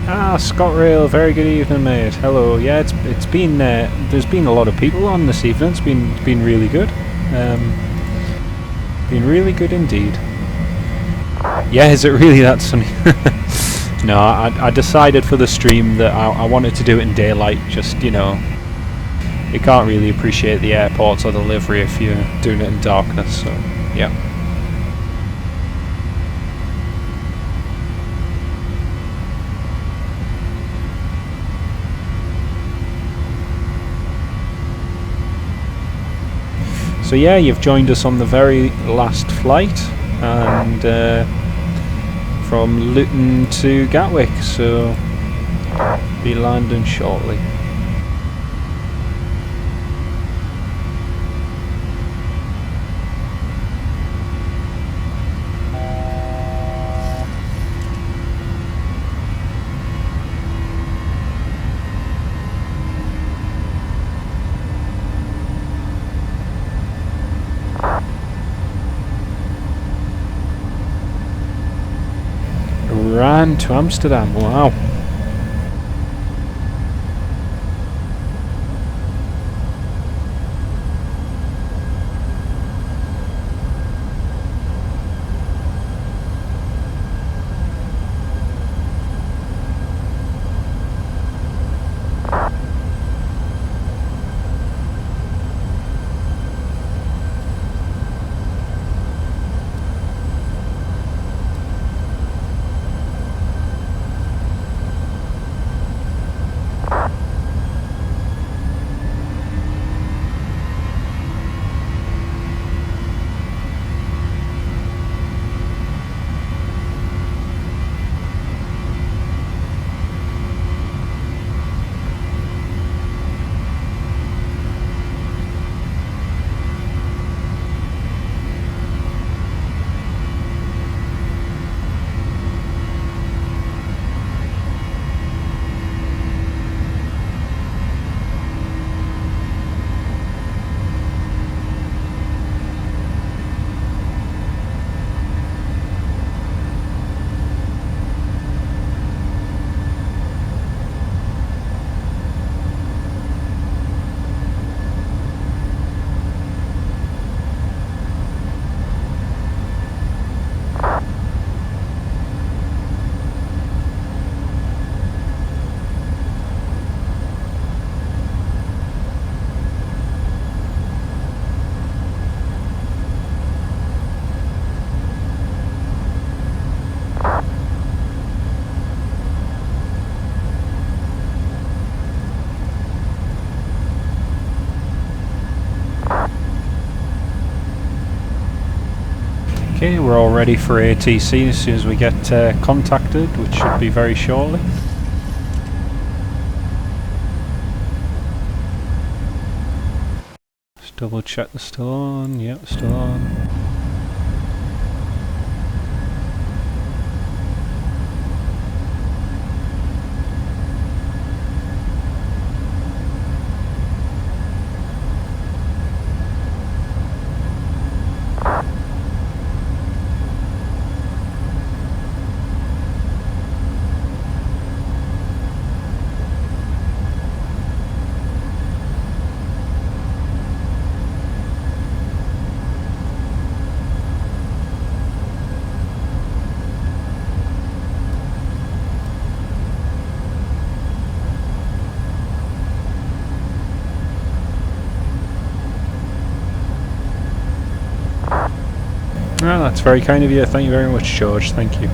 Ah, ScotRail, very good evening, mate. Hello. Yeah, it's been there's been a lot of people on this evening. It's been really good. Been really good indeed. Yeah, is it really that sunny? No, I decided for the stream that I wanted to do it in daylight. Just, you know, you can't really appreciate the airports or the livery if you're doing it in darkness. So yeah. So yeah, you've joined us on the very last flight, and from Luton to Gatwick, so be landing shortly. Ran to Amsterdam, wow. Okay, we're all ready for ATC as soon as we get contacted, which should be very shortly. Just double check they're still on. Yep, still on. Well, that's very kind of you. Thank you very much, George. Thank you.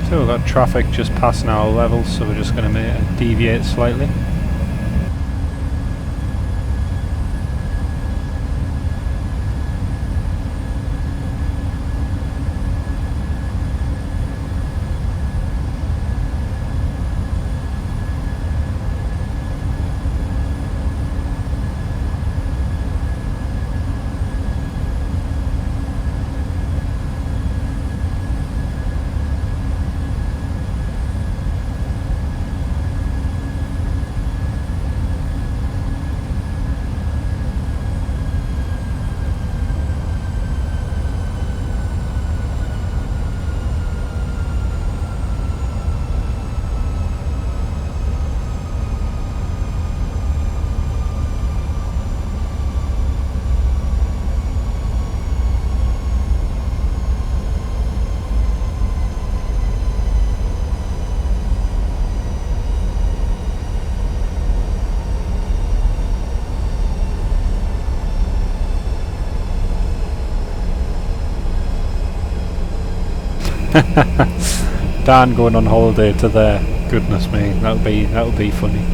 So we've got traffic just passing our levels, so we're just going to deviate slightly. Dan going on holiday to there. Goodness me, that would be funny.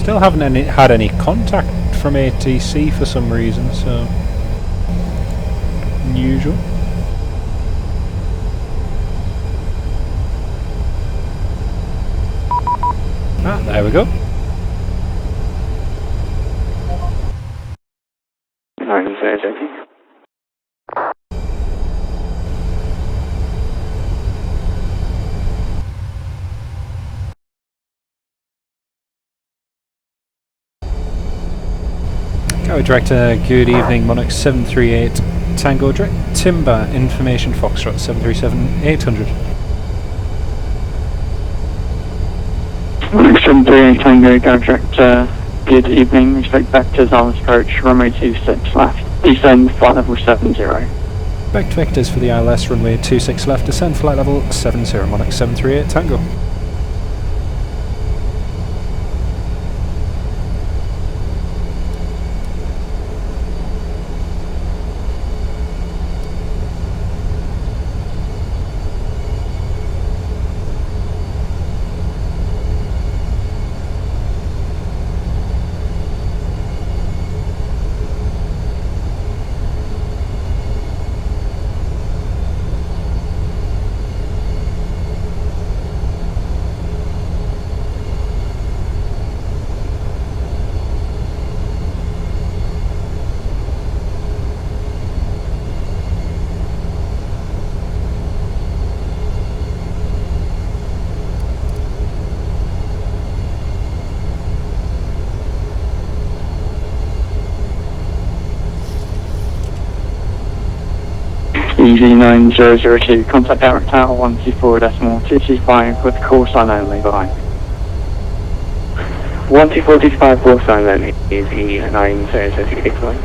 Still haven't had any contact from ATC for some reason, so unusual. Ah, there we go. Director, good evening, Monarch 738. Tango direct timber information Foxtrot 737-800. Monarch 738 Tango, go direct, good evening, expect back to Zala's approach, runway 26 left, descend flight level 70. Back to vectors for the ILS, runway 26 left, descend flight level 70, Monarch 738 Tango. EV9002, contact direct tower 124.225 with call sign only, bye. 124.25 call sign only, EV9002, bye.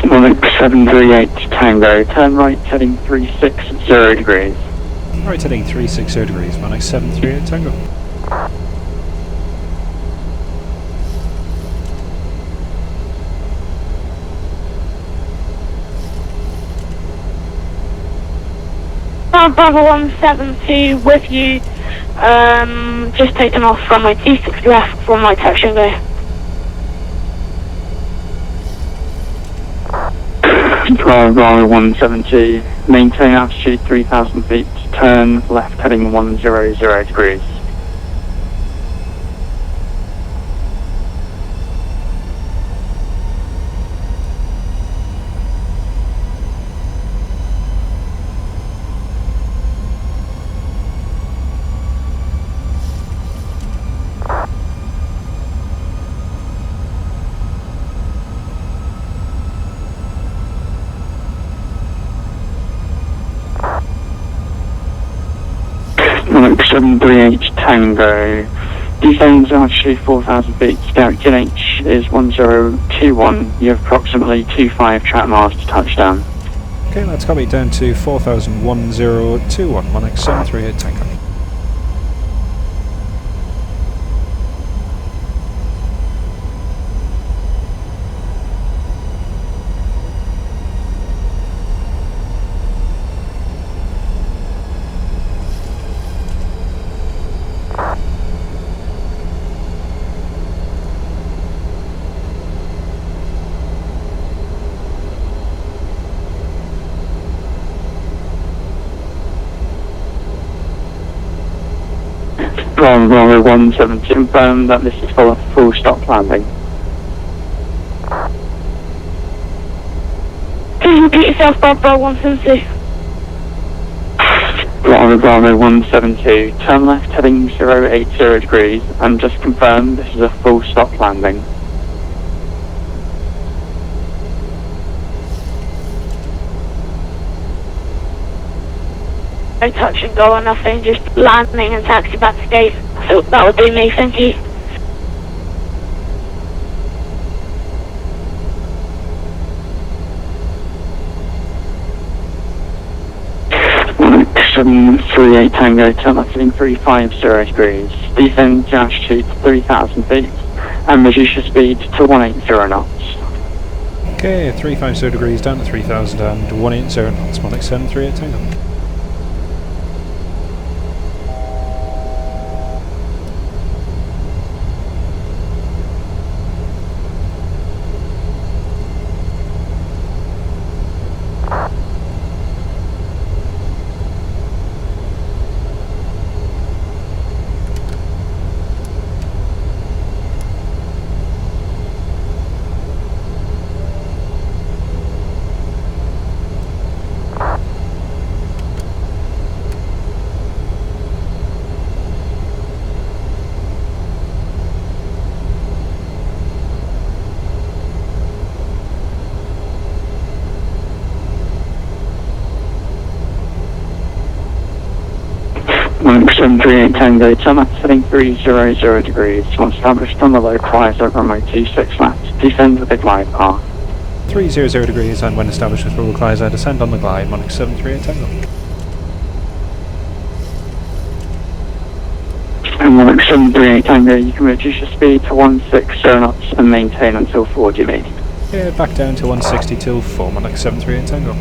Monarch 738 Tango, turn right heading 360 degrees. Right heading 360 degrees, Monarch 738 Tango. Bravo 172 with you, just taken off from my T6 left from my touch and go. Bravo 172, maintain altitude 3,000 feet, turn left heading 100 degrees. Monarch 738 Tango, descends altitude 4,000 feet, direction H is 1021, you have approximately 25 track miles to touchdown. Okay, let's copy down to 4,1021, Monarch 738 Tango. Bravo 172, confirm that this is for a full stop landing. Please repeat yourself, Bravo 172. Bravo 172, turn left heading 080 degrees, and just confirm this is a full stop landing. No touch and go or nothing, just landing and taxi back to gate. So that would be me, thank you. Monarch 738 Tango, turn heading 350 degrees, descend to altitude 3,000 feet, and reduce your speed to 180 knots. Okay, 350 degrees down to 3,000 and 180 knots, Monarch 738 Tango. Monarch 738 Tango, turn heading 300 degrees, once established on the localizer at runway 26 left, descend with the glide path. 300 degrees and when established with localizer, descend on the glide, Monarch 738 Tango. And Monarch 738 Tango, you can reduce your speed to 160 knots and maintain until 40 lead. Yeah, back down to 160 till 4, Monarch 738 Tango.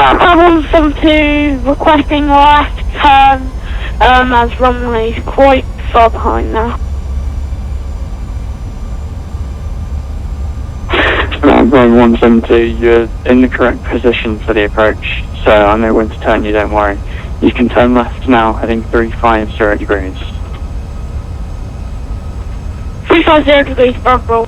I'm 172 requesting left turn as runway is quite far behind now. Road 172, you're in the correct position for the approach, so I know when to turn you, don't worry. You can turn left now, heading 350 degrees. 350 degrees, Burrow.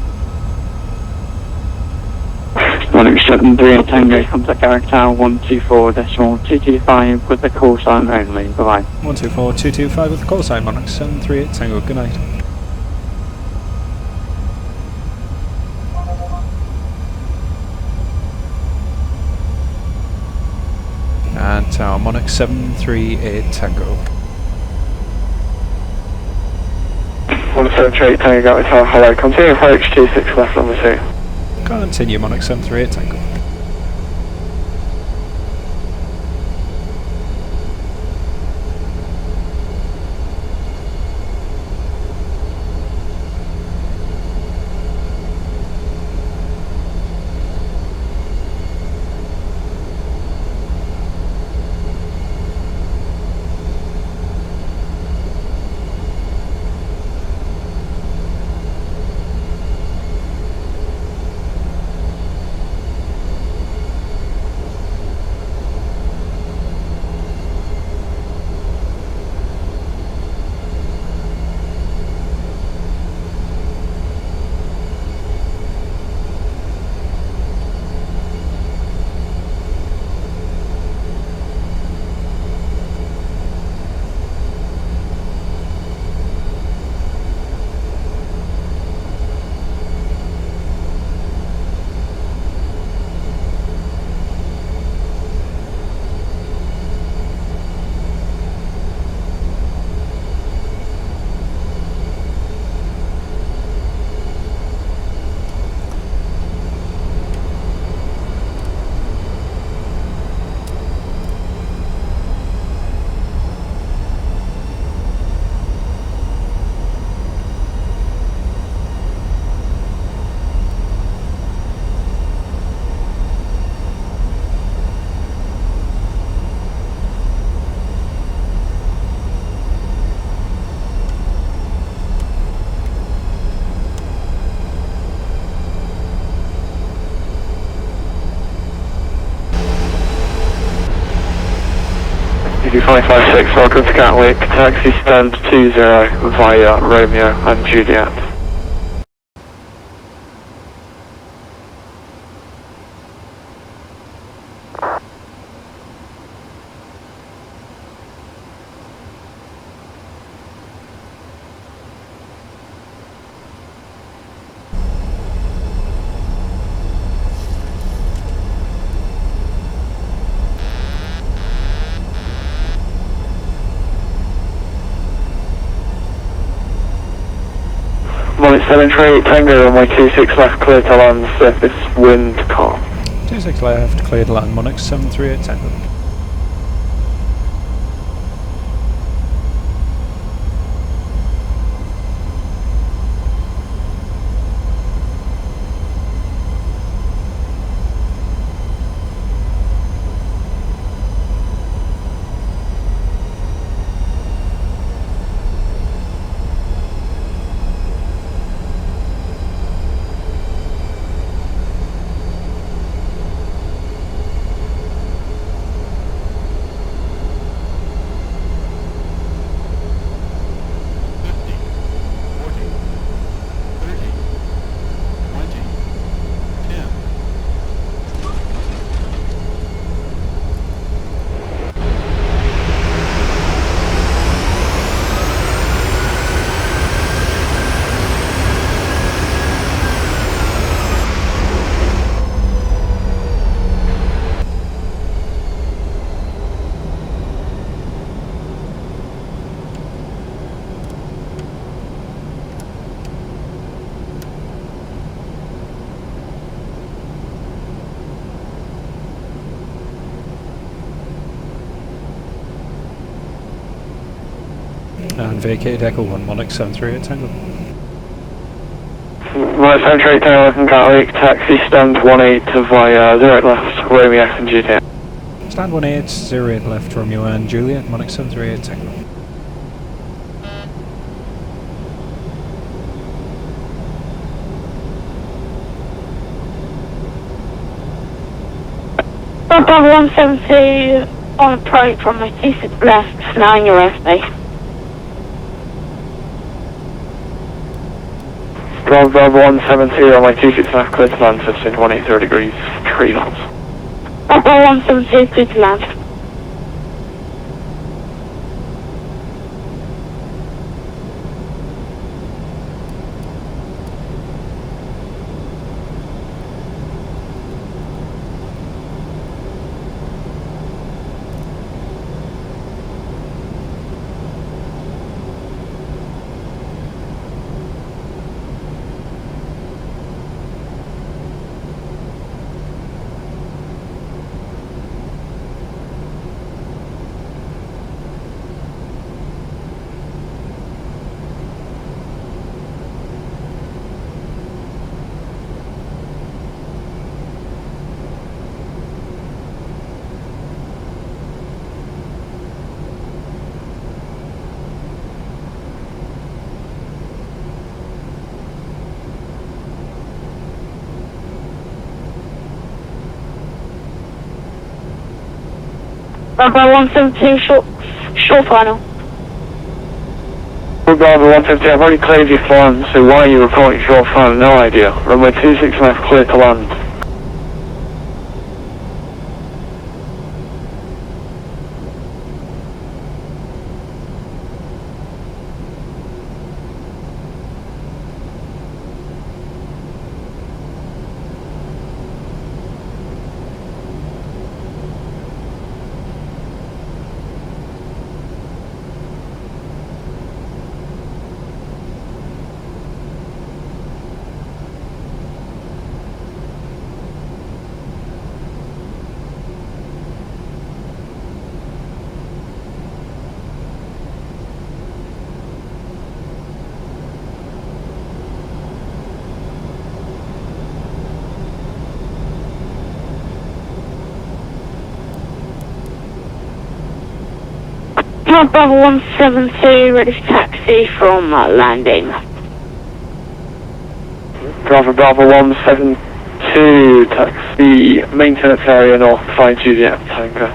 Monarch 738 Tango, contact Garrick Tower 124.225 with the call sign only, bye-bye. 124.225 with the call sign, Monarch 738 Tango, good night. And tower, Monarch 738 Tango. 178 Tango, got tower, hello, continue approach 26 left number 2. Continue, Monarch 738 Tango. 2556, welcome to Gatwick, taxi stand 20 via Romeo and Juliet. Monarch 738 Tango on my 26 left, clear to land, surface wind calm. 26 left, clear to land, Monarch 738 Tango. And vacated Echo 1, Monarch 738 Tango. Monarch 738 Tango from Gatwick, taxi stand 18 via 0 left, Romeo and Juliet. Stand 18, 08 left, Romeo and Juliet, Monarch 738 Tango. Bravo 172 on approach from my 26 left, now in your airspace. Bravo 172 on my 26 left, clear to land, surface wind 180 degrees, 3 knots. Bravo 172, clear to land. Bravo 172, short final. Bravo 172, I've already cleared your flying, so why are you reporting short final? No idea. Runway 26 left, clear to land. Bravo 172, ready for taxi from landing. Bravo 172, taxi, maintenance area north, 5 Juliet Tango.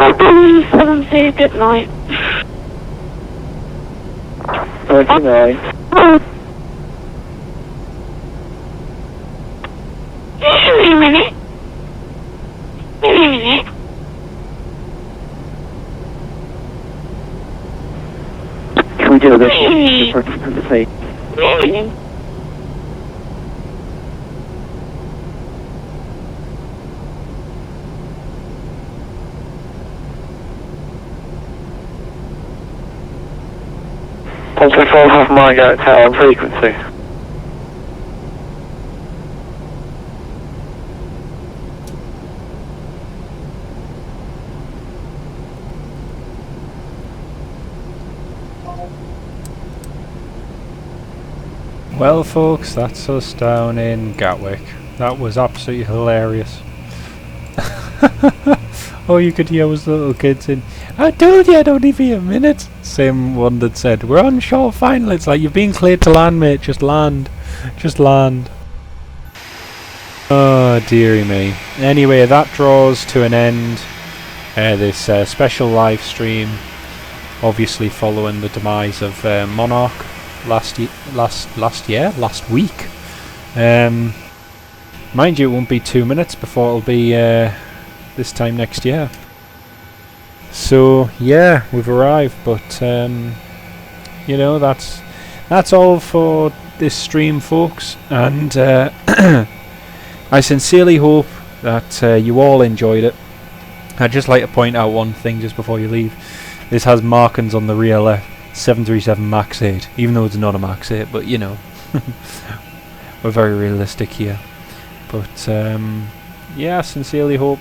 70, good night. 39. Wait a minute. Wait a minute. Can we do this? Wait a minute. Positive 4.5 mile out tower on frequency. Well folks, that's us down in Gatwick. That was absolutely hilarious. All you could hear was the little kids in, "I told you I'd only be a minute." Same one that said, "We're on shore finally." It's like, you've been cleared to land, mate. Just land. Just land. Oh dearie me. Anyway, that draws to an end this special live stream, obviously following the demise of Monarch last week. Mind you, it won't be 2 minutes before it'll be this time next year. So yeah, we've arrived, but you know, that's all for this stream, folks, and I sincerely hope that you all enjoyed it. I'd just like to point out one thing just before you leave. This has markings on the rear left, 737 MAX 8, even though it's not a MAX 8, but you know, we're very realistic here. But yeah, I sincerely hope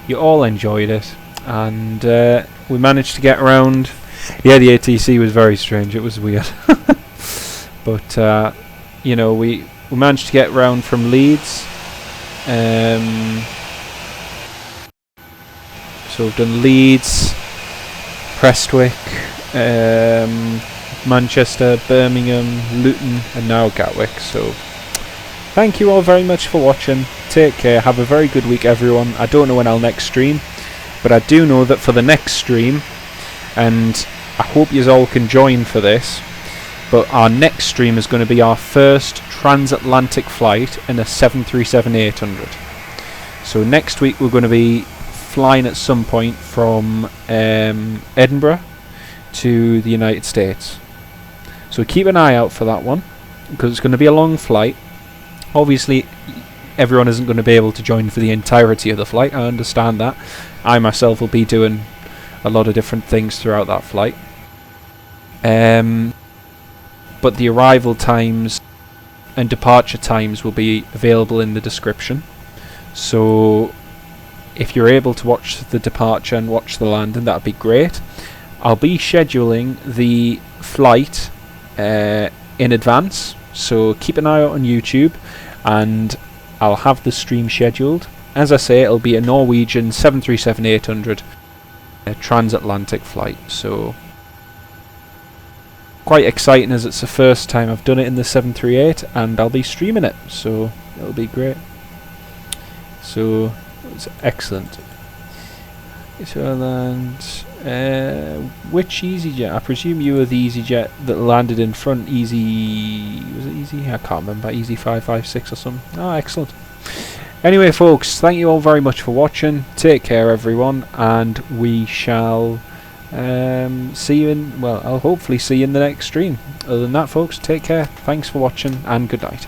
you all enjoyed it, and we managed to get around. Yeah, the ATC was very strange, it was weird. But you know, we managed to get around from Leeds. So we've done Leeds, Prestwick, Manchester, Birmingham, Luton, and now Gatwick. So thank you all very much for watching. Take care, have a very good week everyone. I don't know when I'll next stream, but I do know that for the next stream, and I hope you all can join for this, but our next stream is going to be our first transatlantic flight in a 737-800. So next week we're going to be flying at some point from Edinburgh to the United States. So keep an eye out for that one, because it's going to be a long flight. Obviously everyone isn't going to be able to join for the entirety of the flight, I understand that. I myself will be doing a lot of different things throughout that flight. But the arrival times and departure times will be available in the description. So if you're able to watch the departure and watch the landing, that would be great. I'll be scheduling the flight in advance, so keep an eye out on YouTube, and I'll have the stream scheduled. As I say, it'll be a Norwegian 737-800 transatlantic flight, so quite exciting, as it's the first time I've done it in the 738, and I'll be streaming it, so it'll be great. So it's excellent. So land, which EasyJet? I presume you were the EasyJet that landed in front. Easy, was it Easy? I can't remember. Easy 556 or something. Oh, excellent. Anyway, folks, thank you all very much for watching. Take care, everyone, and we shall see you in. Well, I'll hopefully see you in the next stream. Other than that, folks, take care. Thanks for watching, and good night.